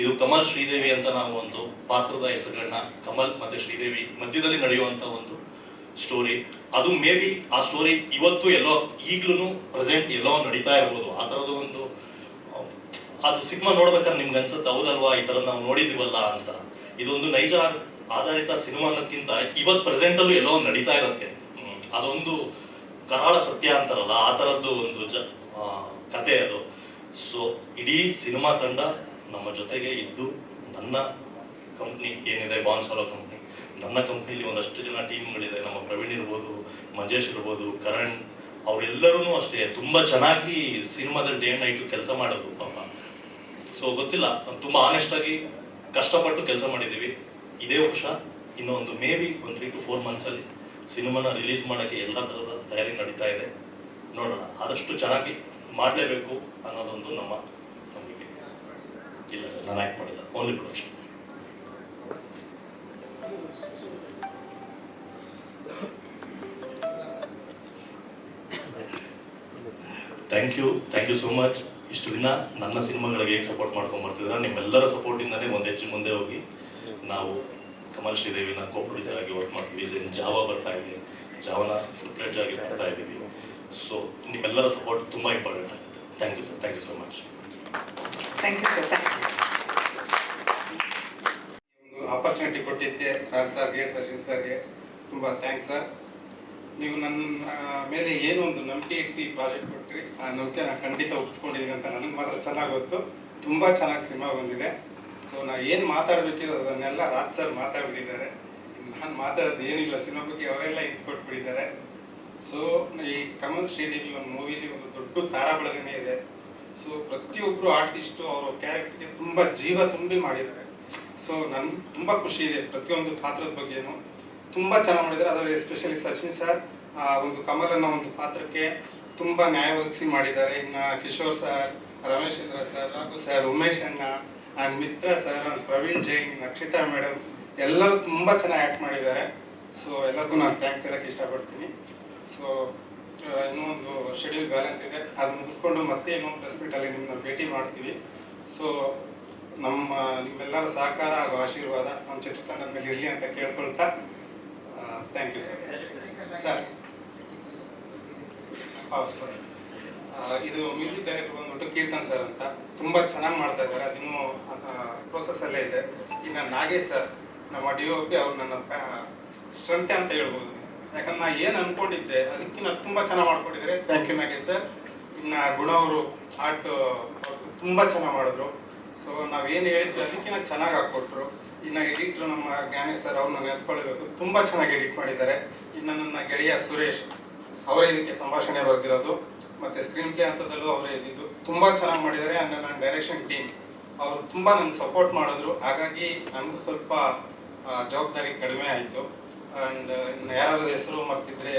ಇದು ಕಮಲ್ ಶ್ರೀದೇವಿ ಅಂತ ನಾವು ಒಂದು ಪಾತ್ರದ ಹೆಸರುಗಳನ್ನ, ಕಮಲ್ ಮತ್ತು ಶ್ರೀದೇವಿ ಮಧ್ಯದಲ್ಲಿ ನಡೆಯುವಂಥ ಒಂದು ಸ್ಟೋರಿ. ಅದು ಮೇ ಬಿ ಆ ಸ್ಟೋರಿ ಇವತ್ತು ಎಲ್ಲೋ ಈಗ್ಲೂ ಪ್ರೆಸೆಂಟ್ ಎಲ್ಲೋ ನಡೀತಾ ಇರ್ಬೋದು. ಆ ಥರದ್ದು ಒಂದು ಅದು ಸಿನಿಮಾ ನೋಡ್ಬೇಕಾದ್ರೆ ನಿಮ್ಗೆ ಅನ್ಸುತ್ತೆ, ಹೌದಲ್ವಾ ಈ ಥರ ನಾವು ನೋಡಿದ್ದೀವಲ್ಲ ಅಂತ. ಇದೊಂದು ನೈಜ ಆಧಾರಿತ ಸಿನಿಮಾ ಅನ್ನೋದಕ್ಕಿಂತ ಇವತ್ತು ಪ್ರೆಸೆಂಟಲ್ಲೂ ಎಲ್ಲೋ ನಡೀತಾ ಇರುತ್ತೆ. ಅದೊಂದು ಕರಾಳ ಸತ್ಯ ಅಂತಾರಲ್ಲ, ಆ ಥರದ್ದು ಒಂದು ಕತೆ ಅದು. ಸೊ ಇಡೀ ಸಿನಿಮಾ ತಂಡ ನಮ್ಮ ಜೊತೆಗೆ ಇದ್ದು, ನನ್ನ ಕಂಪ್ನಿ ಏನಿದೆ ಬಾನ್ಸಾಲೋ ಕಂಪ್ನಿ, ನನ್ನ ಕಂಪ್ನಿಲಿ ಒಂದಷ್ಟು ಜನ ಟೀಮ್ಗಳಿದೆ. ನಮ್ಮ ಪ್ರವೀಣ್ ಇರ್ಬೋದು, ಮಂಜೇಶ್ ಇರ್ಬೋದು, ಕರಣ್, ಅವರೆಲ್ಲರೂ ಅಷ್ಟೇ ತುಂಬ ಚೆನ್ನಾಗಿ ಸಿನಿಮಾದಲ್ಲಿ ಡೇ ಆ್ಯಂಡ್ ನೈಟು ಕೆಲಸ ಮಾಡೋದು ಪಾಪ. ಸೊ ಗೊತ್ತಿಲ್ಲ, ತುಂಬ ಆನೆಸ್ಟಾಗಿ ಕಷ್ಟಪಟ್ಟು ಕೆಲಸ ಮಾಡಿದ್ದೀವಿ. ಇದೇ ವರ್ಷ ಇನ್ನೊಂದು ಮೇ ಬಿ 3 to 4 ಮಂತ್ಸಲ್ಲಿ ಸಿನಿಮಾನ ರಿಲೀಸ್ ಮಾಡೋಕ್ಕೆ ಎಲ್ಲ ಥರದ ತಯಾರಿ ನಡೀತಾ ಇದೆ. ನೋಡೋಣ, ಆದಷ್ಟು ಚೆನ್ನಾಗಿ ಮಾಡಲೇಬೇಕು ಅನ್ನೋದೊಂದು ನಮ್ಮ ನಂಬಿಕೆ. ಇಲ್ಲ ಸರ್, ನಾನು ಆ್ಯಕ್ಟ್ ಮಾಡಿಲ್ಲ, only production. Thank you so much. ಇಷ್ಟು ದಿನ ನನ್ನ ಸಿನಿಮಾಗಳಿಗೆ ಹೇಗೆ ಸಪೋರ್ಟ್ ಮಾಡ್ಕೊಂಡು ಬರ್ತಿದ್ರೆ, ನಿಮ್ಮೆಲ್ಲರ ಸಪೋರ್ಟಿಂದನೇ ಒಂದು ಹೆಜ್ಜೆ ಮುಂದೆ ಹೋಗಿ ನಾವು ಕಮಲ್ ಶ್ರೀದೇವಿನ ಕೋ ಪ್ರೊಡ್ಯೂಸರ್ ಆಗಿ ವರ್ಕ್ ಮಾಡ್ತೀವಿ. ಇದನ್ನು ಜಾವ ಬರ್ತಾ ಇದೆ, ಜಾವನ ಫುಲ್ ಪ್ಲೇಜ್ ಆಗಿ ಮಾಡ್ತಾ ಇದ್ದೀವಿ. ಸೊ ನಿಮ್ಮೆಲ್ಲರ ಸಪೋರ್ಟ್ ತುಂಬ ಇಂಪಾರ್ಟೆಂಟ್ ಆಗುತ್ತೆ. Thank you sir, thank you so much. Thank you sir, thank you. ಒಂದು ಆಪರ್ಚುನಿಟಿ ಕೊಟ್ಟಿದ್ದೆ ರಾಜ್ ಸರ್ಗೆ, ಸಚಿನ್ ಸರ್ಗೆ ತುಂಬ ಥ್ಯಾಂಕ್ಸ್ ಸರ್. ನೀವು ನನ್ನ ಮೇಲೆ ಏನೋ ಒಂದು ನಂಬಿಕೆ ಇಟ್ಟು ಈ ಪ್ರಾಜೆಕ್ಟ್ ಕೊಟ್ಟರಿ. ಆ ನಂಬಿಕೆ ನಾನು ಖಂಡಿತ ಒಪ್ಪಿಸ್ಕೊಂಡಿದ್ದೀನಿ ಅಂತ ನನಗೆ ಮಾತ್ರ ಚೆನ್ನಾಗಿ ಗೊತ್ತು. ತುಂಬ ಚೆನ್ನಾಗಿ ಸಿನಿಮಾ ಬಂದಿದೆ. ಸೊ ನಾನು ಏನು ಮಾತಾಡಬೇಕಿದೆ ಅದನ್ನೆಲ್ಲ ರಾಜ್ ಸರ್ ಮಾತಾಡ್ಬಿಟ್ಟಿದ್ದಾರೆ. ನಾನು ಮಾತಾಡೋದು ಏನಿಲ್ಲ, ಸಿನಿಮಾ ಬಗ್ಗೆ ಅವರೆಲ್ಲ ಇಟ್ಕೊಟ್ಬಿಟ್ಟಿದ್ದಾರೆ. ಸೊ ಈ ಕಮಲ್ ಶ್ರೀದೇವಿ ಒಂದು ಮೂವಿಲಿ ಒಂದು ದೊಡ್ಡ ತಾರಾಬಳಗನೇ ಇದೆ. ಸೊ ಪ್ರತಿಯೊಬ್ಬರು ಆರ್ಟಿಸ್ಟು ಅವರ ಕ್ಯಾರೆಕ್ಟರ್ಗೆ ತುಂಬ ಜೀವ ತುಂಬಿ ಮಾಡಿದ್ದಾರೆ. ಸೊ ನನಗೆ ತುಂಬ ಖುಷಿ ಇದೆ. ಪ್ರತಿಯೊಂದು ಪಾತ್ರದ ಬಗ್ಗೆನೂ ತುಂಬ ಚೆನ್ನಾಗಿ ಮಾಡಿದ್ದಾರೆ. ಅದರಲ್ಲಿ ಎಸ್ಪೆಷಲಿ ಸಚಿನ್ ಸರ್ ಒಂದು ಕಮಲ್ ಅನ್ನೋ ಒಂದು ಪಾತ್ರಕ್ಕೆ ತುಂಬ ನ್ಯಾಯ ಒದಗಿಸಿ ಮಾಡಿದ್ದಾರೆ. ಇನ್ನು Kishore sir, Rameshendra sir, Raghu sir, Umesh ಅಣ್ಣ, and Mitra sir, Praveen Jain, Nakshita madam ಎಲ್ಲರೂ ತುಂಬ ಚೆನ್ನಾಗಿ ಆ್ಯಕ್ಟ್ ಮಾಡಿದ್ದಾರೆ. ಸೊ ಎಲ್ಲರಿಗೂ ನಾನು ಥ್ಯಾಂಕ್ಸ್ ಹೇಳೋಕ್ಕೆ ಇಷ್ಟಪಡ್ತೀನಿ. ಸೊ ಇನ್ನೂ ಒಂದು ಶೆಡ್ಯೂಲ್ ಬ್ಯಾಲೆನ್ಸ್ ಇದೆ, ಅದು ಮುಗಿಸ್ಕೊಂಡು ಮತ್ತೆ ಇನ್ನೊಂದು ಪ್ರೆಸ್ ಮೀಟಲ್ಲಿ ನಿಮ್ಮನ್ನ ಭೇಟಿ ಮಾಡ್ತೀವಿ. ಸೊ ನಿಮ್ಮೆಲ್ಲರ ಸಹಕಾರ ಹಾಗೂ ಆಶೀರ್ವಾದ ನಮ್ಮ ಚಿತ್ರತಂಡದ ಮೇಲೆ ಇರಲಿ ಅಂತ ಕೇಳ್ಕೊಳ್ತಾ ಥ್ಯಾಂಕ್ ಯು ಸರ್. ಸರ್ ಹೌದು ಸರ್, ಇದು ಮ್ಯೂಸಿಕ್ ಡೈರೆಕ್ಟರ್ ಬಂದ್ಬಿಟ್ಟು ಕೀರ್ತನ್ ಸರ್ ಅಂತ ತುಂಬ ಚೆನ್ನಾಗಿ ಮಾಡ್ತಾ ಇದ್ದಾರೆ. ಅದಿನ್ನೂ ಪ್ರೊಸೆಸ್ಸಲ್ಲೇ ಇದೆ. ಇನ್ನು ನಾಗೇಶ್ ಸರ್ ನಮ್ಮ DOP, ಅವ್ರು ನನ್ನ ಸ್ಟ್ರೆಂತೆ ಅಂತ ಹೇಳ್ಬೋದು. ಯಾಕಂದ್ರೆ ನಾನು ಏನು ಅಂದ್ಕೊಂಡಿದ್ದೆ ಅದಕ್ಕಿಂತ ತುಂಬ ಚೆನ್ನಾಗಿ ಮಾಡ್ಕೊಂಡಿದ್ದಾರೆ. Thank you Nagesh sir. ಇನ್ನು ಗುಣ ಅವರು ಆರ್ಟ್ ತುಂಬ ಚೆನ್ನಾಗಿ ಮಾಡಿದ್ರು. ಸೊ ನಾವೇನು ಹೇಳಿದ್ವಿ ಅದಕ್ಕಿಂತ ಚೆನ್ನಾಗಿ ಹಾಕ್ಕೊಟ್ರು. ಇನ್ನು ಎಡಿಟ್ರು ನಮ್ಮ ಜ್ಞಾನೇಶ್ ಸರ್, ಅವ್ರನ್ನ ನೆನೆಸ್ಕೊಳ್ಬೇಕು, ತುಂಬ ಚೆನ್ನಾಗಿ ಎಡಿಟ್ ಮಾಡಿದ್ದಾರೆ. ಇನ್ನು ನನ್ನ ಗೆಳೆಯ ಸುರೇಶ್, ಅವರೇ ಇದಕ್ಕೆ ಸಂಭಾಷಣೆ ಬರೆದಿರೋದು, ಮತ್ತು ಸ್ಕ್ರೀನ್ ಪ್ಲೇ ಹಂತದಲ್ಲೂ ಅವರೇ ಇದ್ದಿದ್ದು. ತುಂಬ ಚೆನ್ನಾಗಿ ಮಾಡಿದ್ದಾರೆ. ಆ್ಯಂಡ್ ನನ್ನ ಡೈರೆಕ್ಷನ್ ಟೀಮ್ ಅವರು ತುಂಬ ನನಗೆ ಸಪೋರ್ಟ್ ಮಾಡಿದ್ರು. ಹಾಗಾಗಿ ನನಗೂ ಸ್ವಲ್ಪ ಜವಾಬ್ದಾರಿ ಕಡಿಮೆ ಆಯಿತು. ಆ್ಯಂಡ್ ಇನ್ನು ಯಾರಾದ್ರೂ ಹೆಸರು ಮತ್ತಿದ್ರೆ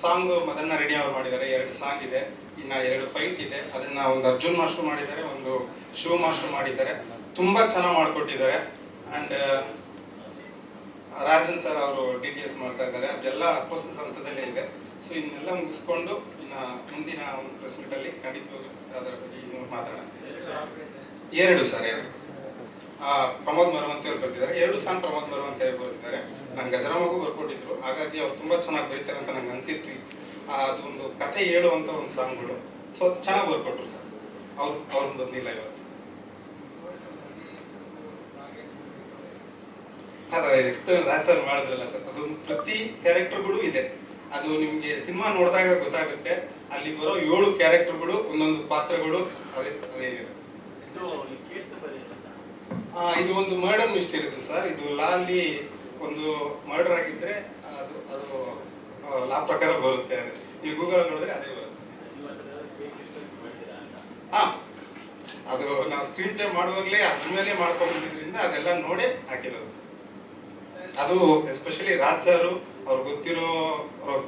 ಸಾಂಗು ಮದನ್ನ ರೆಡ್ಡಿ ಅವರು ಮಾಡಿದ್ದಾರೆ. 2 ಸಾಂಗ್ ಇದೆ, ಇನ್ನು 2 ಫೈಟ್ ಇದೆ. ಅದನ್ನು ಒಂದು ಅರ್ಜುನ್ ಮಾಸ್ಟರ್ ಮಾಡಿದ್ದಾರೆ, ಒಂದು ಶಿವ ಮಾಸ್ಟರ್ ಮಾಡಿದ್ದಾರೆ. ತುಂಬ ಚೆನ್ನಾಗಿ ಮಾಡಿಕೊಟ್ಟಿದ್ದಾರೆ. ಆ್ಯಂಡ್ ರಾಜನ್ ಸರ್ ಅವರು DTS ಮಾಡ್ತಾ ಇದ್ದಾರೆ. ಅದೆಲ್ಲ ಪ್ರೊಸೆಸ್ ಹಂತದಲ್ಲೇ ಇದೆ. ಸೊ ಇನ್ನೆಲ್ಲ ಮುಗಿಸ್ಕೊಂಡು ಇನ್ನು ಮುಂದಿನ ಒಂದು ಪ್ರೆಸ್ ಮೀಟಲ್ಲಿ ಖಂಡಿತವಾಗಿ ಅದರ ಬಗ್ಗೆ ಇನ್ನೂ ಮಾತಾಡೋಣ. 2 ಸರ್, 2 ಪ್ರಮೋದ್ ಮರವಂತಿ ಅವ್ರು ಬರ್ತಿದ್ದಾರೆ. 2 ಸಾಂಗ್ ಪ್ರಮೋದ್ ಮರವಂತಿ ಅವ್ರು ಬರ್ತಿದ್ದಾರೆ. ನಾನು ಗಜರಾಮಗೂ ಬರ್ಕೊಟ್ಟಿದ್ರು. ಹಾಗಾಗಿ ಅವ್ರು ತುಂಬ ಚೆನ್ನಾಗಿ ಬರೀತಾರೆ ಅಂತ ನಂಗೆ ಅನಿಸಿತ್ತು. ಅದೊಂದು ಕತೆ ಹೇಳುವಂಥ ಒಂದು ಸಾಂಗ್ಗಳು. ಸೊ ಚೆನ್ನಾಗಿ ಬರ್ಕೊಟ್ರು ಸರ್. ಅವ್ರು ಬಂದಿಲ್ಲ ಇವತ್ತು. ಅದೇ ಎಕ್ಸ್ಪ್ಲೇನ್ ರಾಜ್ ಸರ್ ಮಾಡಿದ್ರಲ್ಲ ಸರ್, ಅದೊಂದು ಪ್ರತಿ ಕ್ಯಾರೆಕ್ಟರ್ಗಳು ಇದೆ. ಅದು ನಿಮಗೆ ಸಿನಿಮಾ ನೋಡಿದಾಗ ಗೊತ್ತಾಗುತ್ತೆ. ಅಲ್ಲಿ ಬರೋ 7 ಕ್ಯಾರೆಕ್ಟರ್ಗಳು, ಒಂದೊಂದು ಪಾತ್ರಗಳು ಅದೇ ಇದೆ. ಇದು ಒಂದು ಮರ್ಡರ್ ಮಿಸ್ಟರಿ ಇರುತ್ತೆ ಸರ್. ಇದು ಲಾ ಅಲ್ಲಿ ಒಂದು ಮರ್ಡರ್ ಆಗಿದ್ರೆ ಅದು ಲಾ ಪ್ರಕಾರ ಬರುತ್ತೆ. ನೀವು ಗೂಗಲ್ ನೋಡಿದ್ರೆ ಅದೇ ಬರುತ್ತೆ. ಅದು ನಾವು ಸ್ಕ್ರೀನ್ ಪ್ಲೇ ಮಾಡುವಾಗಲೇ ಅದ್ರ ಮೇಲೆ ಮಾಡ್ಕೊಂಡಿದ್ರಿಂದ ಅದೆಲ್ಲ ನೋಡೇ ಹಾಕಿರೋದು ಸರ್. ಅದು ಎಸ್ಪೆಷಲಿ ರಾಜ್ ಸರ್ ಅವ್ರಿಗೆ ಗೊತ್ತಿರೋ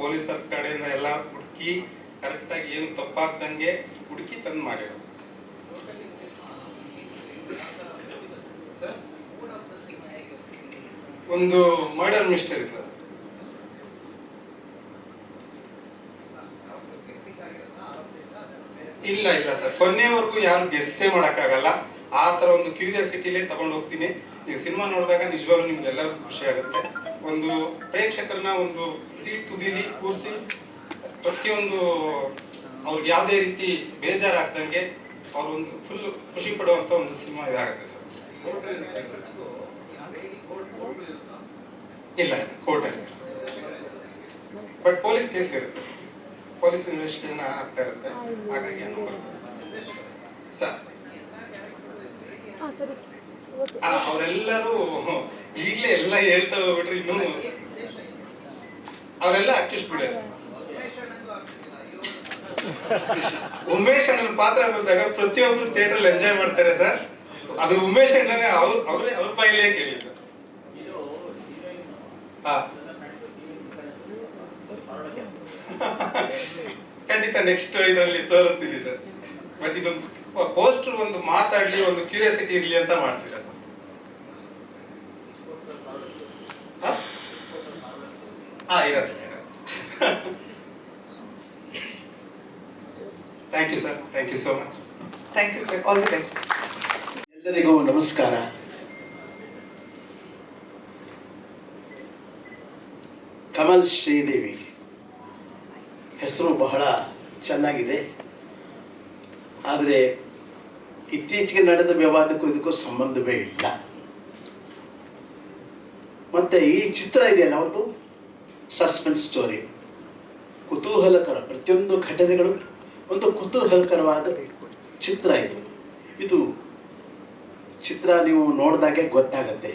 ಪೊಲೀಸರ ಕಡೆಯಿಂದ ಎಲ್ಲ ಹುಡುಕಿ ಕರೆಕ್ಟಾಗಿ ಏನು ತಪ್ಪಾಗ್ದಂಗೆ ಹುಡುಕಿ ತಂದು ಮಾಡಿರೋದು ಸರ್. ಒಂದು ಮರ್ಡರ್ ಮಿಸ್ಟರಿ ಸರ್. ಇಲ್ಲ ಇಲ್ಲ ಸರ್, ಕೊನೆವರೆಗೂ ಯಾರು ಗೆಸ್ಸೇ ಮಾಡೋಕ್ಕಾಗಲ್ಲ. ಆ ಥರ ಒಂದು ಕ್ಯೂರಿಯಾಸಿಟಿಲೇ ತಗೊಂಡು ಹೋಗ್ತೀನಿ. ನೀವು ಸಿನಿಮಾ ನೋಡಿದಾಗ ನಿಜವಾಗ್ಲೂ ನಿಮ್ಗೆ ಎಲ್ಲರಿಗೂ ಖುಷಿ ಆಗುತ್ತೆ. ಒಂದು ಪ್ರೇಕ್ಷಕರನ್ನ ಒಂದು ಸೀಟ್ ತುದಿಲಿ ಕೂರಿಸಿ ಪ್ರತಿಯೊಂದು ಅವ್ರಿಗೆ ಯಾವುದೇ ರೀತಿ ಬೇಜಾರಾಗ್ದಂಗೆ ಅವ್ರು ಒಂದು ಫುಲ್ ಖುಷಿ ಪಡುವಂಥ ಒಂದು ಸಿನಿಮಾ ಇದಾಗುತ್ತೆ ಸರ್. ಇಲ್ಲ ಕೋರ್ಟಲ್ಲಿ, ಬಟ್ ಪೊಲೀಸ್ ಕೇಸ್ ಇರುತ್ತೆ, ಪೊಲೀಸ್ ಇನ್ವೆಸ್ಟಿಗೇಷನ್ ಆಗ್ತಾ ಇರುತ್ತೆ. ಹಾಗಾಗಿ ಸರ್ ಅವರೆಲ್ಲರೂ ಈಗಲೇ ಎಲ್ಲ ಹೇಳ್ತಾ ಹೋಗ್ಬಿಟ್ರೆ ಇನ್ನೂ ಅವರೆಲ್ಲ ಅಕ್ಕಿಸ್ಟ್ ಬಿಡ ಸರ್. ಉಮೇಶ್ ಅಣ್ಣನ ಪಾತ್ರ ಬಂದಾಗ ಪ್ರತಿಯೊಬ್ರು ಥಿಯೇಟರ್ ಎಂಜಾಯ್ ಮಾಡ್ತಾರೆ ಸರ್. ಅದು ಉಮೇಶ್ ಅಣ್ಣನೇ ಅವ್ರ ಬಾಯಿಲೇ ಕೇಳಿ ಸರ್. ಖಂಡಿತ ನೆಕ್ಸ್ಟ್ ಇದರಲ್ಲಿ ತೋರಿಸ್ತೀನಿ ಸರ್. ಬಟ್ ಇದೊಂದು ಪೋಸ್ಟರ್ ಒಂದು ಮಾತಾಡ್ಲಿ, ಒಂದು ಕ್ಯೂರಿಯಾಸಿಟಿ ಇರ್ಲಿ ಅಂತ ಮಾಡ್ಸಿರೋದು. Thank you sir, thank you so much. Thank you sir, all the best. ಎಲ್ಲರಿಗೂ ನಮಸ್ಕಾರ. ಕಮಲ್ ಶ್ರೀದೇವಿ ಹೆಸರು ಬಹಳ ಚೆನ್ನಾಗಿದೆ, ಆದರೆ ಇತ್ತೀಚೆಗೆ ನಡೆದ ವಿವಾದಕ್ಕೂ ಇದಕ್ಕೂ ಸಂಬಂಧವೇ ಇಲ್ಲ. ಮತ್ತು ಈ ಚಿತ್ರ ಇದೆಯಲ್ಲ, ಒಂದು ಸಸ್ಪೆನ್ಸ್ ಸ್ಟೋರಿ, ಕುತೂಹಲಕರ, ಪ್ರತಿಯೊಂದು ಘಟನೆಗಳು ಒಂದು ಕುತೂಹಲಕರವಾದ ಚಿತ್ರ. ಇದು ಚಿತ್ರ ನೀವು ನೋಡಿದಾಗೆ ಗೊತ್ತಾಗತ್ತೆ.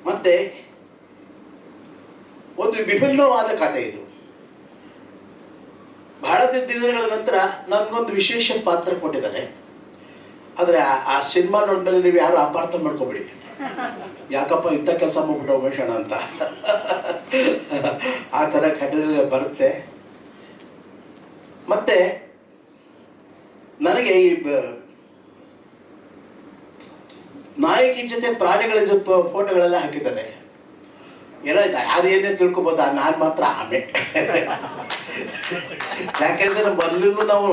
ಮತ್ತು ಒಂದು ವಿಭಿನ್ನವಾದ ಕಥೆ ಇದು. ಬಹಳ ದಿನಗಳ ನಂತರ ನನಗೊಂದು ವಿಶೇಷ ಪಾತ್ರ ಕೊಟ್ಟಿದ್ದಾರೆ. ಆದರೆ ಆ ಸಿನಿಮಾ ನೋಡಿದ್ಮೇಲೆ ನೀವು ಯಾರು ಅಪಾರ್ಥ ಮಾಡ್ಕೊಬೇಡಿ, ಯಾಕಪ್ಪ ಇಂಥ ಕೆಲಸ ಮಾಡ್ಬಿಟ್ಟು ಉಮೇಶಣ್ಣ ಅಂತ. ಆ ಥರ ಘಟನೆ ಬರುತ್ತೆ. ಮತ್ತು ನನಗೆ ಈ ನಾಯಕಿ ಜೊತೆ ಪ್ರಾಣಿಗಳ ಫೋಟೋಗಳೆಲ್ಲ ಹಾಕಿದ್ದಾರೆ. ಏನಾಯ್ತು ಯಾರು ಏನೇ ತಿಳ್ಕೊಬೋದು, ನಾನು ಮಾತ್ರ ಆಮೆ. ಯಾಕೆಂದರೆ ಮೊದಲಿಂದ ನಾವು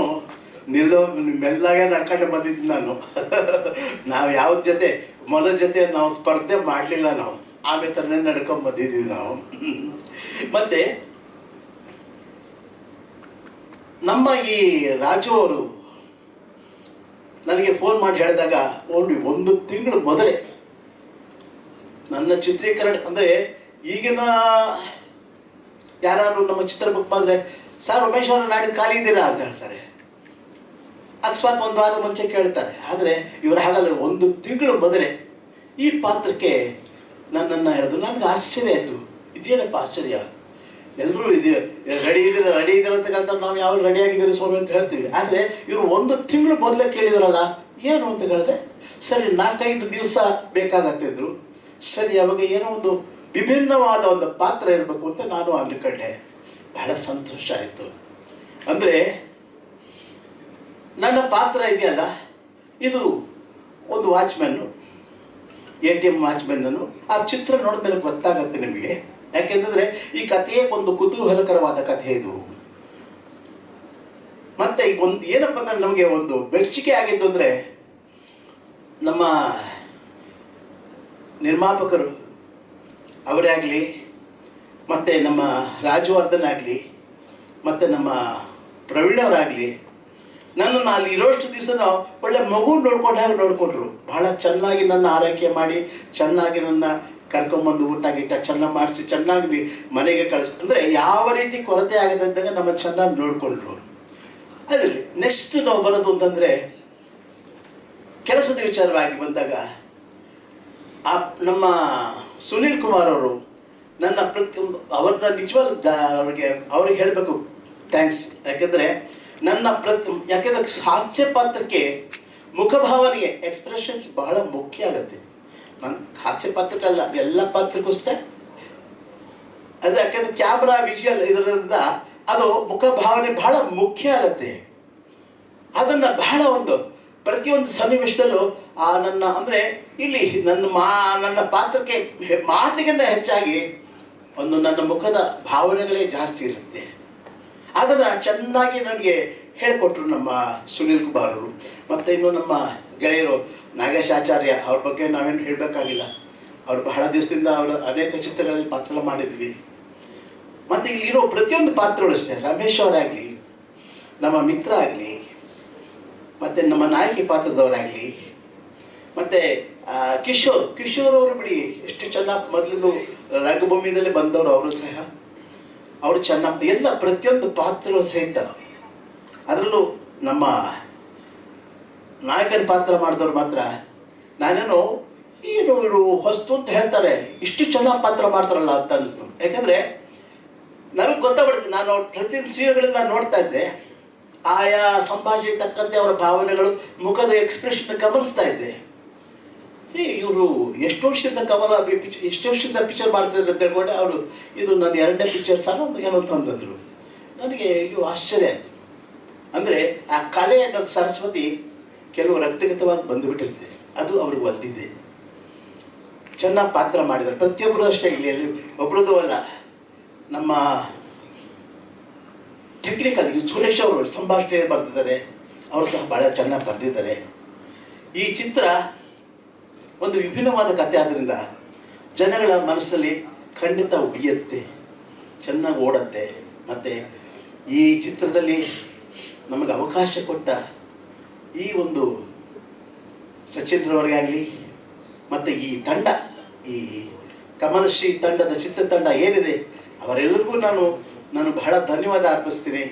ಮೆಲ್ಲಾಗೆ ನಡ್ಕೊಂಡು ಬಂದಿದ್ದು ನಾನು. ನಾವು ಯಾವ ಜೊತೆ ಮೊಲದ ಜೊತೆ ನಾವು ಸ್ಪರ್ಧೆ ಮಾಡಲಿಲ್ಲ, ನಾವು ಆಮೆ ಥರನೇ ನಡ್ಕೊಂಡು ಬಂದಿದ್ದೀವಿ ನಾವು. ಮತ್ತು ನಮ್ಮ ಈ ರಾಜು ಅವರು ನನಗೆ ಫೋನ್ ಮಾಡಿ ಹೇಳಿದಾಗ ಒಂದು ತಿಂಗಳು ಮೊದಲೇ ನನ್ನ ಚಿತ್ರೀಕರಣ, ಅಂದರೆ ಈಗಿನ ಯಾರು ನಮ್ಮ ಚಿತ್ರ ಬುಕ್ ಮಾಡಿದ್ರೆ, ಸರ್ ಉಮೇಶ್ ಅವರು ನಾಡಿದ್ದು ಖಾಲಿ ಇದ್ದೀರಾ ಅಂತ ಹೇಳ್ತಾರೆ. ಅಕಸ್ಮಾತ್ ಒಂದು ವಾರ ಮುಂಚೆ ಕೇಳ್ತಾರೆ. ಆದರೆ ಇವರು ಹಾಗಲ್ಲ, ಒಂದು ತಿಂಗಳು ಮೊದಲೇ ಈ ಪಾತ್ರಕ್ಕೆ ನನ್ನನ್ನು ಹೇಳಿದ್ರು. ನನಗೆ ಆಶ್ಚರ್ಯ ಆಯಿತು, ಇದೇನಪ್ಪ ಆಶ್ಚರ್ಯ, ಎಲ್ಲರೂ ರೆಡಿ ಇದ್ದೀರ ಅಂತ ಕೇಳ್ತಾರೆ. ನಾವು ಯಾವ ರೆಡಿ ಆಗಿದ್ದೀರಿ ಸ್ವಾಮಿ ಅಂತ ಹೇಳ್ತೀವಿ. ಆದರೆ ಇವರು ಒಂದು ತಿಂಗಳು ಮೊದಲೇ ಕೇಳಿದ್ರಲ್ಲ, ಏನು ಅಂತ ಹೇಳಿದೆ. ಸರಿ 4-5 ದಿವಸ ಬೇಕಾಗತ್ತಿದ್ರು. ಸರಿ, ಅವಾಗ ಏನೋ ಒಂದು ವಿಭಿನ್ನವಾದ ಒಂದು ಪಾತ್ರ ಇರಬೇಕು ಅಂತ ನಾನು ಅಂದ್ಕೊಂಡೆ. ಬಹಳ ಸಂತೋಷ ಆಯಿತು. ಅಂದರೆ ನನ್ನ ಪಾತ್ರ ಇದೆಯಲ್ಲ, ಇದು ಒಂದು ವಾಚ್ಮ್ಯಾನು, ATM ವಾಚ್ಮ್ಯಾನನ್ನು. ಆ ಚಿತ್ರ ನೋಡಿದ್ಮೇಲೆ ಗೊತ್ತಾಗತ್ತೆ ನಿಮಗೆ. ಯಾಕೆಂದರೆ ಈ ಕಥೆಯೇ ಒಂದು ಕುತೂಹಲಕರವಾದ ಕಥೆ ಇದು. ಮತ್ತು ಈಗ ಒಂದು ಏನಪ್ಪ ಅಂದರೆ ನಮಗೆ ಒಂದು ಮೆಚ್ಚುಗೆ ಆಗಿದ್ದು ಅಂದರೆ, ನಮ್ಮ ನಿರ್ಮಾಪಕರು ಅವರೇ ಆಗಲಿ, ಮತ್ತು ನಮ್ಮ ರಾಜವರ್ಧನ್ ಆಗಲಿ, ಮತ್ತು ನಮ್ಮ ಪ್ರವೀಣವರಾಗಲಿ, ನನ್ನನ್ನು ಅಲ್ಲಿ ಇರೋಷ್ಟು ದಿವಸ ನಾವು ಒಳ್ಳೆ ಮಗು ನೋಡ್ಕೊಂಡ್ರು. ಬಹಳ ಚೆನ್ನಾಗಿ ನನ್ನ ಆರೈಕೆ ಮಾಡಿ, ಚೆನ್ನಾಗಿ ನನ್ನ ಕರ್ಕೊಂಬಂದು ಊಟ ಗೀಟ ಚೆನ್ನಾಗಿ ಮಾಡಿಸಿ, ಚೆನ್ನಾಗಿ ಮನೆಗೆ ಅಂದರೆ ಯಾವ ರೀತಿ ಕೊರತೆ ಆಗದಂದಾಗ ನಮ್ಮ ಚೆನ್ನಾಗಿ ನೋಡಿಕೊಂಡ್ರು. ಅದರಲ್ಲಿ ನೆಕ್ಸ್ಟ್ ನಾವು ಬರೋದು ಅಂತಂದರೆ, ಕೆಲಸದ ವಿಚಾರವಾಗಿ ಬಂದಾಗ ನಮ್ಮ ಸುನೀಲ್ ಕುಮಾರ್ ಅವರು ನನ್ನ ಪ್ರತಿಯೊಂದು ಅವ್ರನ್ನ ನಿಜವಾದ ಅವ್ರಿಗೆ ಹೇಳಬೇಕು ಥ್ಯಾಂಕ್ಸ್. ಯಾಕೆಂದರೆ ಯಾಕೆಂದರೆ ಹಾಸ್ಯ ಪಾತ್ರಕ್ಕೆ ಮುಖಭಾವನೆಗೆ ಎಕ್ಸ್ಪ್ರೆಷನ್ಸ್ ಬಹಳ ಮುಖ್ಯ ಆಗುತ್ತೆ. ನಾನು ಹಾಸ್ಯ ಪಾತ್ರಕ್ಕಲ್ಲ, ಎಲ್ಲ ಪಾತ್ರಕ್ಕೂ ಅಷ್ಟೇ. ಅದು ಯಾಕಂದ್ರೆ ಕ್ಯಾಮ್ರಾ ವಿಜುವಲ್ ಇದರಿಂದ ಅದು ಮುಖಭಾವನೆ ಬಹಳ ಮುಖ್ಯ ಆಗುತ್ತೆ. ಅದನ್ನು ಬಹಳ ಒಂದು ಪ್ರತಿಯೊಂದು ಸನ್ನಿವೇಶದಲ್ಲೂ ನನ್ನ ಅಂದರೆ ಇಲ್ಲಿ ನನ್ನ ಪಾತ್ರಕ್ಕೆ ಮಾತಿಗಿಂತ ಹೆಚ್ಚಾಗಿ ಒಂದು ನನ್ನ ಮುಖದ ಭಾವನೆಗಳೇ ಜಾಸ್ತಿ ಇರುತ್ತೆ. ಅದನ್ನು ಚೆನ್ನಾಗಿ ನನಗೆ ಹೇಳಿಕೊಟ್ರು ನಮ್ಮ ಸುನೀಲ್ ಕುಮಾರ್ ಅವರು. ಮತ್ತು ಇನ್ನು ನಮ್ಮ ಗೆಳೆಯರು ನಾಗೇಶ್ ಆಚಾರ್ಯ, ಅವ್ರ ಬಗ್ಗೆ ನಾವೇನು ಹೇಳಬೇಕಾಗಿಲ್ಲ. ಅವರು ಬಹಳ ದಿವಸದಿಂದ ಅವರು ಅನೇಕ ಚಿತ್ರಗಳಲ್ಲಿ ಪಾತ್ರ ಮಾಡಿದ್ವಿ. ಮತ್ತು ಇಲ್ಲಿರೋ ಪ್ರತಿಯೊಂದು ಪಾತ್ರಗಳು ಅಷ್ಟೇ, ರಮೇಶ್ ಅವರಾಗಲಿ, ನಮ್ಮ ಮಿತ್ರ ಆಗಲಿ, ಮತ್ತು ನಮ್ಮ ನಾಯಕಿ ಪಾತ್ರದವರಾಗಲಿ, ಮತ್ತು ಕಿಶೋರ್ ಅವರು ಬಿಡಿ ಎಷ್ಟು ಚೆನ್ನಾಗಿ ಮೊದಲಿಂದು ರಂಗಭೂಮಿಯಲ್ಲೇ ಬಂದವರು. ಅವರು ಸಹ ಅವರು ಚೆನ್ನಾಗಿ ಎಲ್ಲ ಪ್ರತಿಯೊಂದು ಪಾತ್ರಗಳು ಸಹಿತ. ಅದರಲ್ಲೂ ನಮ್ಮ ನಾಯಕನ ಪಾತ್ರ ಮಾಡಿದವ್ರು ಮಾತ್ರ ನಾನೇನು ಏನು ಇವರು ಹೊಸ್ತು ಅಂತ ಹೇಳ್ತಾರೆ, ಇಷ್ಟು ಚೆನ್ನಾಗಿ ಪಾತ್ರ ಮಾಡ್ತಾರಲ್ಲ ಅಂತ ಅನಿಸ್ತು. ಯಾಕಂದರೆ ನಮಗೆ ಗೊತ್ತಾಗ್ಬಿಡುತ್ತೆ. ನಾನು ಪ್ರತಿಯೊಂದು ಸೀರೆಗಳಿಂದ ನಾನು ನೋಡ್ತಾ ಇದ್ದೆ, ಆಯಾ ಸಂಭಾಷಣೆ ತಕ್ಕಂತೆ ಅವರ ಭಾವನೆಗಳು, ಮುಖದ ಎಕ್ಸ್ಪ್ರೆಷನ್ ಗಮನಿಸ್ತಾ ಇದ್ದೆ. ಇವರು ಎಷ್ಟು ವರ್ಷದಿಂದ ಎಷ್ಟು ವರ್ಷದಿಂದ ಪಿಕ್ಚರ್ ಮಾಡ್ತಿದ್ರು ಅಂತ ಹೇಳ್ಕೊಂಡೆ. ಅವರು ಇದು ನನ್ನ 2ನೇ ಪಿಕ್ಚರ್ ಸರ್ ಒಂದು ಏನೋ ಅಂತಂದರು. ನನಗೆ ಇದು ಆಶ್ಚರ್ಯ ಆಯಿತು. ಅಂದರೆ ಆ ಕಲೆ ಅನ್ನೋದು ಸರಸ್ವತಿ ಕೆಲವು ರಕ್ತಗತವಾಗಿ ಬಂದುಬಿಟ್ಟಿರುತ್ತೆ, ಅದು ಅವ್ರಿಗೆ ಒಲ್ದಿದೆ. ಚೆನ್ನಾಗಿ ಪಾತ್ರ ಮಾಡಿದ್ದಾರೆ ಪ್ರತಿಯೊಬ್ಬರು ಅಷ್ಟೇ. ಇಲ್ಲಿ ಒಬ್ಬರದ್ದು ಅಲ್ಲ, ನಮ್ಮ ಟೆಕ್ನಿಕಲ್ ಸುರೇಶ್ ಅವರು ಸಂಭಾಷಣೆ ಬರ್ತಿದ್ದಾರೆ, ಅವರು ಸಹ ಭಾಳ ಚೆನ್ನಾಗಿ ಬರೆದಿದ್ದಾರೆ. ಈ ಚಿತ್ರ ಒಂದು ವಿಭಿನ್ನವಾದ ಕಥೆ ಆದ್ದರಿಂದ ಜನಗಳ ಮನಸ್ಸಲ್ಲಿ ಖಂಡಿತ ಉಳಿಯುತ್ತೆ, ಚೆನ್ನಾಗಿ ಓಡುತ್ತೆ. ಮತ್ತು ಈ ಚಿತ್ರದಲ್ಲಿ ನಮಗೆ ಅವಕಾಶ ಕೊಟ್ಟ ಈ ಒಂದು ಸಚಿನ್ರವರಿಗೆ ಆಗಲಿ, ಮತ್ತು ಈ ತಂಡ, ಈ ಕಮಲಶ್ರೀ ತಂಡದ ಚಿತ್ರತಂಡ ಏನಿದೆ ಅವರೆಲ್ಲರಿಗೂ ನಾನು ಬಹಳ ಧನ್ಯವಾದ ಅರ್ಪಿಸ್ತೀನಿ.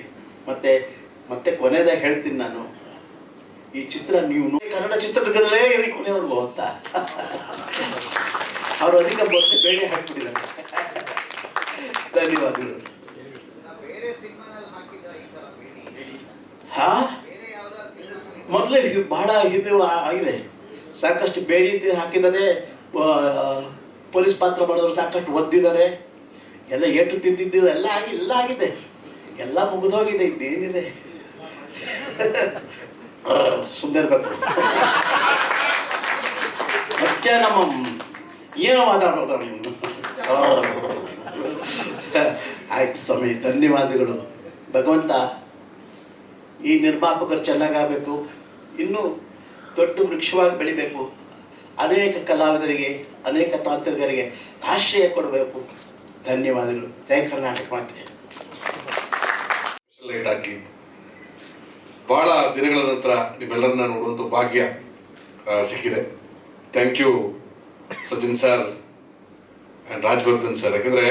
ಮತ್ತೆ ಕೊನೆಯದಾಗಿ ಹೇಳ್ತೀನಿ, ನಾನು ಈ ಚಿತ್ರ ನೀವು ಕನ್ನಡ ಚಿತ್ರದುರ್ಗದಲ್ಲೇ ಇರಿ ಕೊನೆಯವ್ರಿಗೂ ಅಂತ ಅವರು ಅಧಿಕ ಬಂದು ಬೇಳೆ ಹಾಕ್ಬಿಟ್ಟಿದ್ದಾರೆ. ಧನ್ಯವಾದಗಳು. ಹಾ, ಮೊದಲೇ ಬಹಳ ಇದು ಆಗಿದೆ, ಸಾಕಷ್ಟು ಬೇಡಿ ಹಾಕಿದ್ದಾರೆ. ಪೊಲೀಸ್ ಪಾತ್ರ ಮಾಡಿದವರು ಸಾಕಷ್ಟು ಒದ್ದಿದ್ದಾರೆ, ಎಲ್ಲ ಏಟು ತಿಂದಿದ್ದು ಎಲ್ಲ ಆಗಿದೆ, ಎಲ್ಲ ಮುಗಿದೋಗಿದೆ. ಇನ್ನೇನಿದೆ, ಸುಂದರ್ಬೇಕು ಮತ್ತೆ ನಮ್ಮ ಏನೋ ಮಾತಾಡೋಣ. ಆಯ್ತು ಸ್ವಾಮಿ, ಧನ್ಯವಾದಗಳು. ಭಗವಂತ ಈ ನಿರ್ಮಾಪಕರು ಚೆನ್ನಾಗಾಗಬೇಕು, ಇನ್ನೂ ದೊಡ್ಡ ವೃಕ್ಷವಾಗಿ ಬೆಳಿಬೇಕು, ಅನೇಕ ಕಲಾವಿದರಿಗೆ, ಅನೇಕ ತಾಂತ್ರಿಕರಿಗೆ ಆಶ್ರಯ ಕೊಡಬೇಕು. ಧನ್ಯವಾದಗಳು. ಜೈ ಕರ್ನಾಟಕ ಮಾತೆ. ಲೈಟ್ ಹಾಕಿ ಭಾಳ ದಿನಗಳ ನಂತರ ನಿಮ್ಮೆಲ್ಲರನ್ನ ನೋಡುವಂಥ ಭಾಗ್ಯ ಸಿಕ್ಕಿದೆ. Thank you Sachin sir and Rajavardhan sir. ಯಾಕಂದರೆ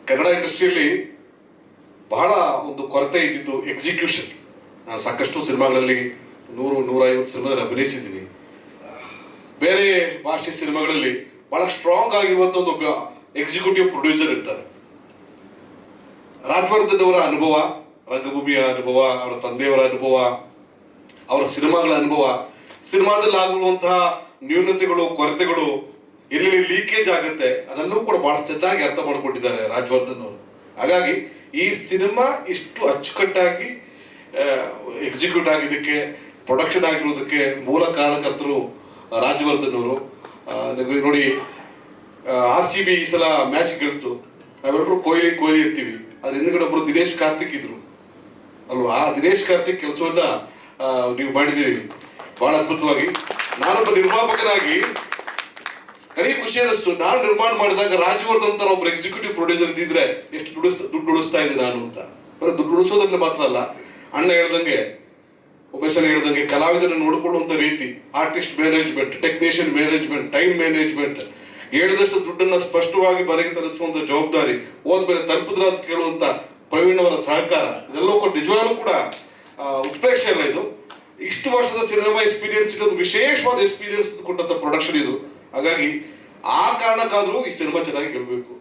ಕನ್ನಡ ಇಂಡಸ್ಟ್ರಿಯಲ್ಲಿ ಬಹಳ ಒಂದು ಕೊರತೆ ಇದ್ದಿದ್ದು ಎಕ್ಸಿಕ್ಯೂಷನ್. ನಾನು ಸಾಕಷ್ಟು ಸಿನಿಮಾಗಳಲ್ಲಿ 100-150 ಸಿನಿಮಾದಲ್ಲಿ ಅಭಿನಯಿಸಿದ್ದೀನಿ. ಬೇರೆ ಭಾಷೆ ಸಿನಿಮಾಗಳಲ್ಲಿ ಭಾಳ ಸ್ಟ್ರಾಂಗ್ ಆಗಿರುವಂಥ ಒಂದು ಎಕ್ಸಿಕ್ಯೂಟಿವ್ ಪ್ರೊಡ್ಯೂಸರ್ ಇರ್ತಾರೆ. ರಾಜವರ್ಧನ್ ಅವರ ಅನುಭವ, ರಂಗಭೂಮಿಯ ಅನುಭವ, ಅವರ ತಂದೆಯವರ ಅನುಭವ, ಅವರ ಸಿನಿಮಾಗಳ ಅನುಭವ, ಸಿನಿಮಾದಲ್ಲಿ ಆಗುವಂತಹ ನ್ಯೂನತೆಗಳು, ಕೊರತೆಗಳು, ಎಲ್ಲೆಲ್ಲಿ ಲೀಕೇಜ್ ಆಗುತ್ತೆ ಅದನ್ನೂ ಕೂಡ ಬಹಳ ಚೆನ್ನಾಗಿ ಅರ್ಥ ಮಾಡ್ಕೊಂಡಿದ್ದಾರೆ ರಾಜವರ್ಧನ್ ಅವರು. ಹಾಗಾಗಿ ಈ ಸಿನಿಮಾ ಇಷ್ಟು ಅಚ್ಚುಕಟ್ಟಾಗಿ ಎಕ್ಸಿಕ್ಯೂಟ್ ಆಗಿದ್ದಕ್ಕೆ, ಪ್ರೊಡಕ್ಷನ್ ಆಗಿರೋದಕ್ಕೆ ಮೂಲ ಕಾರಣಕರ್ತರು ರಾಜವರ್ಧನ್ ಅವರು. ನೋಡಿ, RCB ಈ ಸಲ ಮ್ಯಾಚ್ ಗೆಲ್ತು, ನಾವೆಲ್ಲರೂ ಕೊಹ್ಲಿ ಇರ್ತೀವಿ, ಅದ್ರ ಹಿಂದ್ಗಡೆ ಒಬ್ಬರು ದಿನೇಶ್ ಕಾರ್ತಿಕ್ ಇದ್ರು ಅಲ್ವಾ. ಆ ದಿನೇಶ್ ಕಾರ್ತಿಕ್ ಕೆಲಸವನ್ನ ನೀವು ಮಾಡಿದ್ದೀರಿ ಬಹಳ ಅದ್ಭುತವಾಗಿ. ನಾನೊಬ್ಬ ನಿರ್ಮಾಪಕನಾಗಿ ನನಗೆ ಖುಷಿ ಅನ್ನಿಸ್ತು, ನಾನು ನಿರ್ಮಾಣ ಮಾಡಿದಾಗ ರಾಜವರ್ಧನ್ ತರ ಒಬ್ಬರು ಎಕ್ಸಿಕ್ಯೂಟಿವ್ ಪ್ರೊಡ್ಯೂಸರ್ ಇದ್ದಿದ್ರೆ ಎಷ್ಟು ದುಡ್ಡು ಉಳಿಸ್ತಾ ಇದ್ದೆ ನಾನು ಅಂತ. ಬರೀ ದುಡ್ಡು ಉಳಿಸೋದ್ರಲ್ಲಿ ಮಾತ್ರ ಅಲ್ಲ, ಅಣ್ಣ ಹೇಳ್ದಂಗೆ, ಉಮೇಶನ್ ಹೇಳ್ದಂಗೆ ಕಲಾವಿದರನ್ನು ನೋಡಿಕೊಳ್ಳುವಂಥ ರೀತಿ, artist management, technician management, time management, ಹೇಳಿದಷ್ಟು ದುಡ್ಡನ್ನು ಸ್ಪಷ್ಟವಾಗಿ ಮನೆಗೆ ತಲುಪಿಸುವಂಥ ಜವಾಬ್ದಾರಿ, ಹೋದ್ಮೇಲೆ ತಲುಪಿದ್ರ ಅಂತ ಕೇಳುವಂಥ ಪ್ರವೀಣ್ ಅವರ ಸಹಕಾರ, ಇದೆಲ್ಲವೂ ಕೂಡ ನಿಜವಾಗ್ಲೂ ಕೂಡ ಉತ್ಪ್ರೇಕ್ಷೆ ಅಲ್ಲ. ಇದು ಇಷ್ಟು ವರ್ಷದ ಸಿನಿಮಾ ಎಕ್ಸ್ಪೀರಿಯನ್ಸ್ ಇರೋದು ವಿಶೇಷವಾದ ಎಕ್ಸ್ಪೀರಿಯನ್ಸ್ ಕೊಟ್ಟಂಥ ಪ್ರೊಡಕ್ಷನ್ ಇದು. ಹಾಗಾಗಿ ಆ ಕಾರಣಕ್ಕಾದರೂ ಈ ಸಿನಿಮಾ ಚೆನ್ನಾಗಿ ಗೆಲ್ಲಬೇಕು.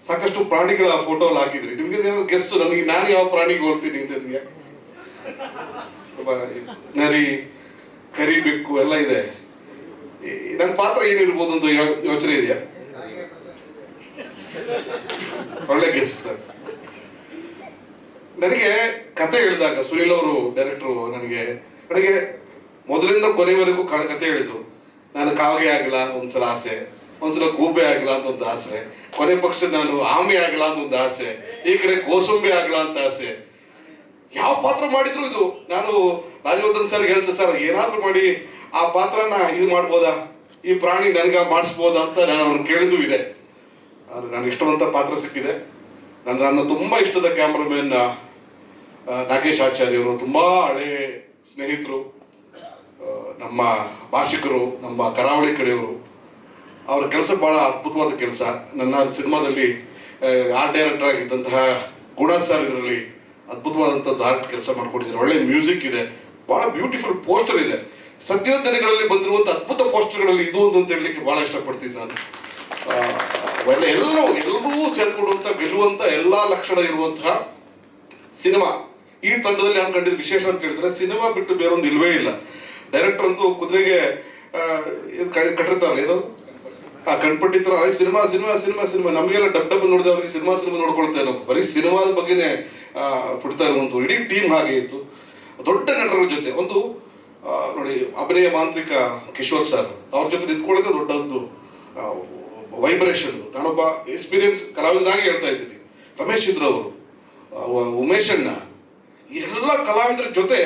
ಸಾಕಷ್ಟು ಪ್ರಾಣಿಗಳ ಫೋಟೋ ಅಲ್ಲಿ ಹಾಕಿದ್ರಿ, ನಿಮ್ಗೆ ಏನಾದ್ರು ಗೆಸ್ಟ್, ನನಗೆ ನಾನು ಯಾವ ಪ್ರಾಣಿಗೆ ಹೋಗ್ತೀನಿ ಅಂತ ನರಿ, ಕರಿಬೇಕು ಎಲ್ಲ ಇದೆ. ನನ್ನ ಪಾತ್ರ ಏನಿರ್ಬೋದು ಅಂತ ಯೋಚನೆ ಇದೆಯಾ? ಒಳ್ಳೆ ಗೆಸ್ ಸರ್. ನನಗೆ ಕತೆ ಹೇಳಿದಾಗ ಸುನಿಲ್ ಅವರು ಡೈರೆಕ್ಟ್ರು ನನಗೆ ಮೊದಲಿಂದ ಕೊನೆವರೆಗೂ ಕತೆ ಹೇಳಿದ್ರು. ನಾನು ಕಾಗೆ ಆಗಲ್ಲ ಒಂದ್ಸಲ ಆಸೆ, ಒಂದ್ಸಲ ಗೂಬೆ ಆಗಲ್ಲ ಅಂತ ಒಂದು ಆಸೆ, ಕೊನೆ ಪಕ್ಷ ನಾನು ಆಮೆ ಆಗಲ್ಲ ಅಂತ ಒಂದು ಆಸೆ, ಈ ಕಡೆ ಕೋಸಂಬೆ ಆಗಲ್ಲ ಅಂತ ಆಸೆ. ಯಾವ ಪಾತ್ರ ಮಾಡಿದ್ರು ಇದು ನಾನು ರಾಜವರ್ಧನ್ ಸರ್ ಹೇಳಿಸ ಸರ್ ಏನಾದ್ರೂ ಮಾಡಿ ಆ ಪಾತ್ರನ ಇದು ಮಾಡ್ಬೋದಾ, ಈ ಪ್ರಾಣಿ ನನಗ ಮಾಡಿಸ್ಬೋದಾ ಅಂತ ನಾನು ಅವ್ರನ್ನ ಕೇಳಿದ್ದು ಇದೆ. ಆದ್ರೆ ನನಗೆ ಇಷ್ಟವಂತ ಪಾತ್ರ ಸಿಕ್ಕಿದೆ. ನನ್ನ ತುಂಬಾ ಇಷ್ಟದ ಕ್ಯಾಮ್ರಾಮನ್ ನಾಗೇಶ್ ಆಚಾರ್ಯವರು, ತುಂಬಾ ಹಳೆ ಸ್ನೇಹಿತರು, ನಮ್ಮ ಭಾಷಿಕರು, ನಮ್ಮ ಕರಾವಳಿ ಕಡೆಯವರು. ಅವ್ರ ಕೆಲಸ ಬಹಳ ಅದ್ಭುತವಾದ ಕೆಲಸ. ನನ್ನ ಸಿನಿಮಾದಲ್ಲಿ ಆರ್ಟ್ ಡೈರೆಕ್ಟರ್ ಆಗಿದ್ದಂತಹ ಗುಣ ಸರ್ ಇದರಲ್ಲಿ ಅದ್ಭುತವಾದಂಥದ್ದು ಆರ್ಟ್ ಕೆಲಸ ಮಾಡ್ಕೊಂಡಿದ್ದಾರೆ. ಒಳ್ಳೆ ಮ್ಯೂಸಿಕ್ ಇದೆ, ಬಹಳ ಬ್ಯೂಟಿಫುಲ್ ಪೋಸ್ಟರ್ ಇದೆ. ಸದ್ಯದ ದಿನಗಳಲ್ಲಿ ಬಂದಿರುವಂಥ ಅದ್ಭುತ ಪೋಸ್ಟರ್ಗಳಲ್ಲಿ ಇದು ಒಂದು ಅಂತ ಹೇಳಲಿಕ್ಕೆ ಬಹಳ ಇಷ್ಟಪಡ್ತೀನಿ ನಾನು. ಎಲ್ಲರೂ ಸೇರ್ಕೊಳ್ಳುವಂಥ ಗೆಲ್ಲುವಂಥ ಎಲ್ಲ ಲಕ್ಷಣ ಇರುವಂತಹ ಸಿನಿಮಾ. ಈ ತಂಡದಲ್ಲಿ ನಾನು ಕಂಡಿದ್ದ ವಿಶೇಷ ಅಂತ ಹೇಳಿದ್ರೆ ಸಿನಿಮಾ ಬಿಟ್ಟು ಬೇರೊಂದು ಇಲ್ವೇ ಇಲ್ಲ. ಡೈರೆಕ್ಟರ್ ಅಂತೂ ಕುದುರೆಗೆ ಕಟ್ಟಿರ್ತಾರಲ್ಲ ಏನದು ಕಣ್ಪಟ್ಟಿ ತರ ಸಿನಿಮಾ ಸಿನಿಮಾ ಸಿನಿಮಾ ಸಿನಿಮಾ. ನಮಗೆಲ್ಲ ಡಬ್ ನೋಡಿದವ್ರಿಗೆ ಸಿನಿಮಾ ನೋಡ್ಕೊಳ್ತೇವೆ ನಾವು. ಬರೀ ಸಿನಿಮಾದ ಬಗ್ಗೆನೇ ಬಿಡ್ತಾ ಇರುವಂಥ ಇಡೀ ಟೀಮ್ ಹಾಗೆ ಇತ್ತು. ದೊಡ್ಡ ನಟರ ಜೊತೆ ಒಂದು ನೋಡಿ, ಅಭಿನಯ ಮಾಂತ್ರಿಕ ಕಿಶೋರ್ ಸರ್ ಅವ್ರ ಜೊತೆ ನಿಂತ್ಕೊಳ್ಳೋದೇ ದೊಡ್ಡದ್ದು ವೈಬ್ರೇಷನ್. ನಾನೊಬ್ಬ ಎಕ್ಸ್ಪೀರಿಯನ್ಸ್ ಕಲಾವಿದನಾಗಿ ಹೇಳ್ತಾ ಇದ್ದೀನಿ. ರಮೇಶ್ ಇದ್ರವರು, ಉಮೇಶ್ ಅಣ್ಣ, ಎಲ್ಲ ಕಲಾವಿದರ ಜೊತೆ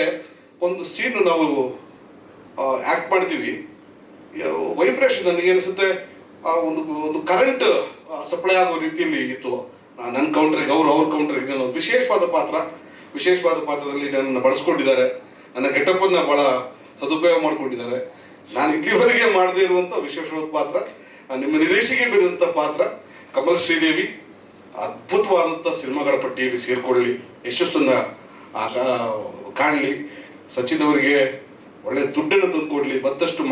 ಒಂದು ಸೀನ್ ನಾವು ಆಕ್ಟ್ ಮಾಡ್ತೀವಿ. ವೈಬ್ರೇಷನ್ ನನಗೆ ಅನಿಸುತ್ತೆ ಒಂದು ಕರೆಂಟ್ ಸಪ್ಲೈ ಆಗೋ ರೀತಿಯಲ್ಲಿ ಇತ್ತು. ನನ್ನ ಕೌಂಟ್ರಿಗೆ ಅವ್ರ ಕೌಂಟ್ರಿಗೆ ನಾನು ವಿಶೇಷವಾದ ಪಾತ್ರದಲ್ಲಿ ನನ್ನನ್ನು ಬಳಸ್ಕೊಂಡಿದ್ದಾರೆ. ನನ್ನ ಗೆಟಪ್ಪನ್ನು ಭಾಳ ಸದುಪಯೋಗ ಮಾಡ್ಕೊಂಡಿದ್ದಾರೆ. ನಾನು ಇಲ್ಲಿವರೆಗೆ ಮಾಡದೇ ಇರುವಂಥ ವಿಶೇಷವಾದ ಪಾತ್ರ, ನಿಮ್ಮ ನಿರೀಕ್ಷೆಗೆ ಬಿದ್ದಂಥ ಪಾತ್ರ. ಕಮಲ್ ಶ್ರೀದೇವಿ ಅದ್ಭುತವಾದಂಥ ಸಿನಿಮಾಗಳ ಪಟ್ಟಿಯಲ್ಲಿ ಸೇರಿಕೊಳ್ಳಿ, ಯಶಸ್ಸನ್ನು ಕಾಣಲಿ. ಸಚಿನ್ ಅವರಿಗೆ ಒಳ್ಳೆ ದುಡ್ಡನ್ನು ತಂದುಕೊಡ್ಲಿ,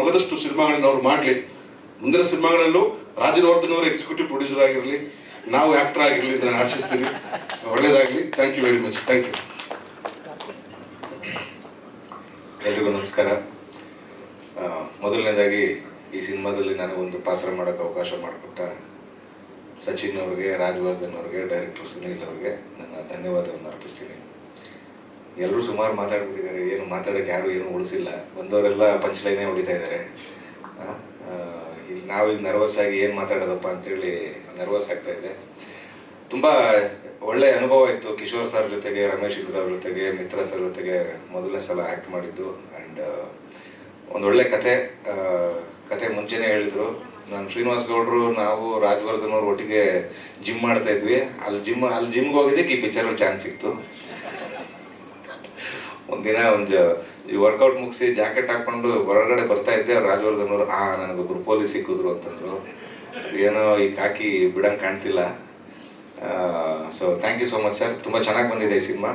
ಮಗದಷ್ಟು ಸಿನಿಮಾಗಳನ್ನ ಅವ್ರು ಮಾಡಲಿ. ಮುಂದಿನ ಸಿನಿಮಾಗಳಲ್ಲೂ ರಾಜವರ್ಧನ್ ಅವರು ಎಕ್ಸಿಕ್ಯೂಟಿವ್ ಪ್ರೊಡ್ಯೂಸರ್ ಆಗಿರಲಿ, ನಾವು ಆ್ಯಕ್ಟರ್ ಆಗಿರಲಿ ಅಂತ ನಾನು ಆಶಿಸ್ತೀನಿ. ಒಳ್ಳೆಯದಾಗಲಿ. Thank you very much. Thank you. ಎಲ್ರಿಗೂ ನಮಸ್ಕಾರ. ಮೊದಲನೇದಾಗಿ ಈ ಸಿನಿಮಾದಲ್ಲಿ ನನಗೊಂದು ಪಾತ್ರ ಮಾಡೋಕ್ಕೆ ಅವಕಾಶ ಮಾಡಿಕೊಟ್ಟ ಸಚಿನ್ ಅವ್ರಿಗೆ, ರಾಜವರ್ಧನ್ ಅವ್ರಿಗೆ, ಡೈರೆಕ್ಟರ್ ಸುನೀಲ್ ಅವ್ರಿಗೆ ನನ್ನ ಧನ್ಯವಾದವನ್ನು ಅರ್ಪಿಸ್ತೀನಿ. ಎಲ್ಲರೂ ಸುಮಾರು ಮಾತಾಡ್ಬಿಟ್ಟಿದ್ದಾರೆ, ಏನು ಮಾತಾಡೋಕ್ಕೆ ಯಾರು ಏನು ಉಳಿಸಿಲ್ಲ. ಬಂದವರೆಲ್ಲ ಪಂಚ್ಲೈನೇ ಹೊಡಿತಾ ಇದ್ದಾರೆ. ಇಲ್ಲಿ ನಾವೀಗ ನರ್ವಸ್ ಆಗಿ ಏನು ಮಾತಾಡೋದಪ್ಪ ಅಂತೇಳಿ ನರ್ವಸ್ ಆಗ್ತಾ ಇದೆ. ತುಂಬ ಒಳ್ಳೆ ಅನುಭವ ಇತ್ತು. ಕಿಶೋರ್ ಸರ್ ಜೊತೆಗೆ, ರಮೇಶ್ ಇದ್ರ ಅವ್ರ ಜೊತೆಗೆ, ಮಿತ್ರ ಸರ್ ಜೊತೆಗೆ ಮೊದಲನೇ ಸಲ ಆ್ಯಕ್ಟ್ ಮಾಡಿದ್ದು. ಆ್ಯಂಡ್ ಒಂದು ಒಳ್ಳೆ ಕತೆ ಮುಂಚೆನೇ ಹೇಳಿದರು. ನಾನು ಶ್ರೀನಿವಾಸ್ ಗೌಡ್ರು, ನಾವು ರಾಜವರ್ಧನ್ ಅವ್ರು ಒಟ್ಟಿಗೆ ಜಿಮ್ ಮಾಡ್ತಾ ಇದ್ವಿ. ಅಲ್ಲಿ ಜಿಮ್ಗೆ ಹೋಗಿದ್ದಕ್ಕೆ ಈ ಪಿಕ್ಚರಲ್ಲಿ ಚಾನ್ಸ್ ಸಿಕ್ತು. ಒಂದಿನ ಈ ವರ್ಕೌಟ್ ಮುಗಿಸಿ ಜಾಕೆಟ್ ಹಾಕ್ಕೊಂಡು ಹೊರಗಡೆ ಬರ್ತಾ ಇದ್ದೆ. ರಾಜವರ್ಧನ್ ಅವರು ನನಗೊಬ್ರು ಪೊಲೀಸ್ ಸಿಕ್ಕಿದ್ರು ಅಂತಂದ್ರು. ಏನೋ ಈ ಕಾಕಿ ಬಿಡಂಗೆ ಕಾಣ್ತಿಲ್ಲ. So thank you so much sir. ತುಂಬ ಚೆನ್ನಾಗಿ ಬಂದಿದೆ ಈ ಸಿನಿಮಾ.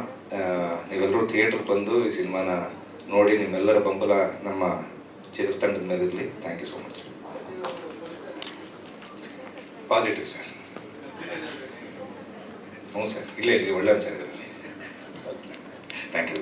ನೀವೆಲ್ಲರೂ ಥಿಯೇಟ್ರಿಗೆ ಬಂದು ಈ ಸಿನಿಮಾನ ನೋಡಿ ನಿಮ್ಮೆಲ್ಲರ ಬೆಂಬಲ ನಮ್ಮ ಚಿತ್ರತಂಡದ ಮೇಲೆ ಇರಲಿ. Thank you so much. Positive sir. ಹ್ಞೂ ಸರ್, ಇಲ್ಲೇ ಒಳ್ಳೆ ಒಂದು ಸರ್ ಇದರಲ್ಲಿ. Thank you.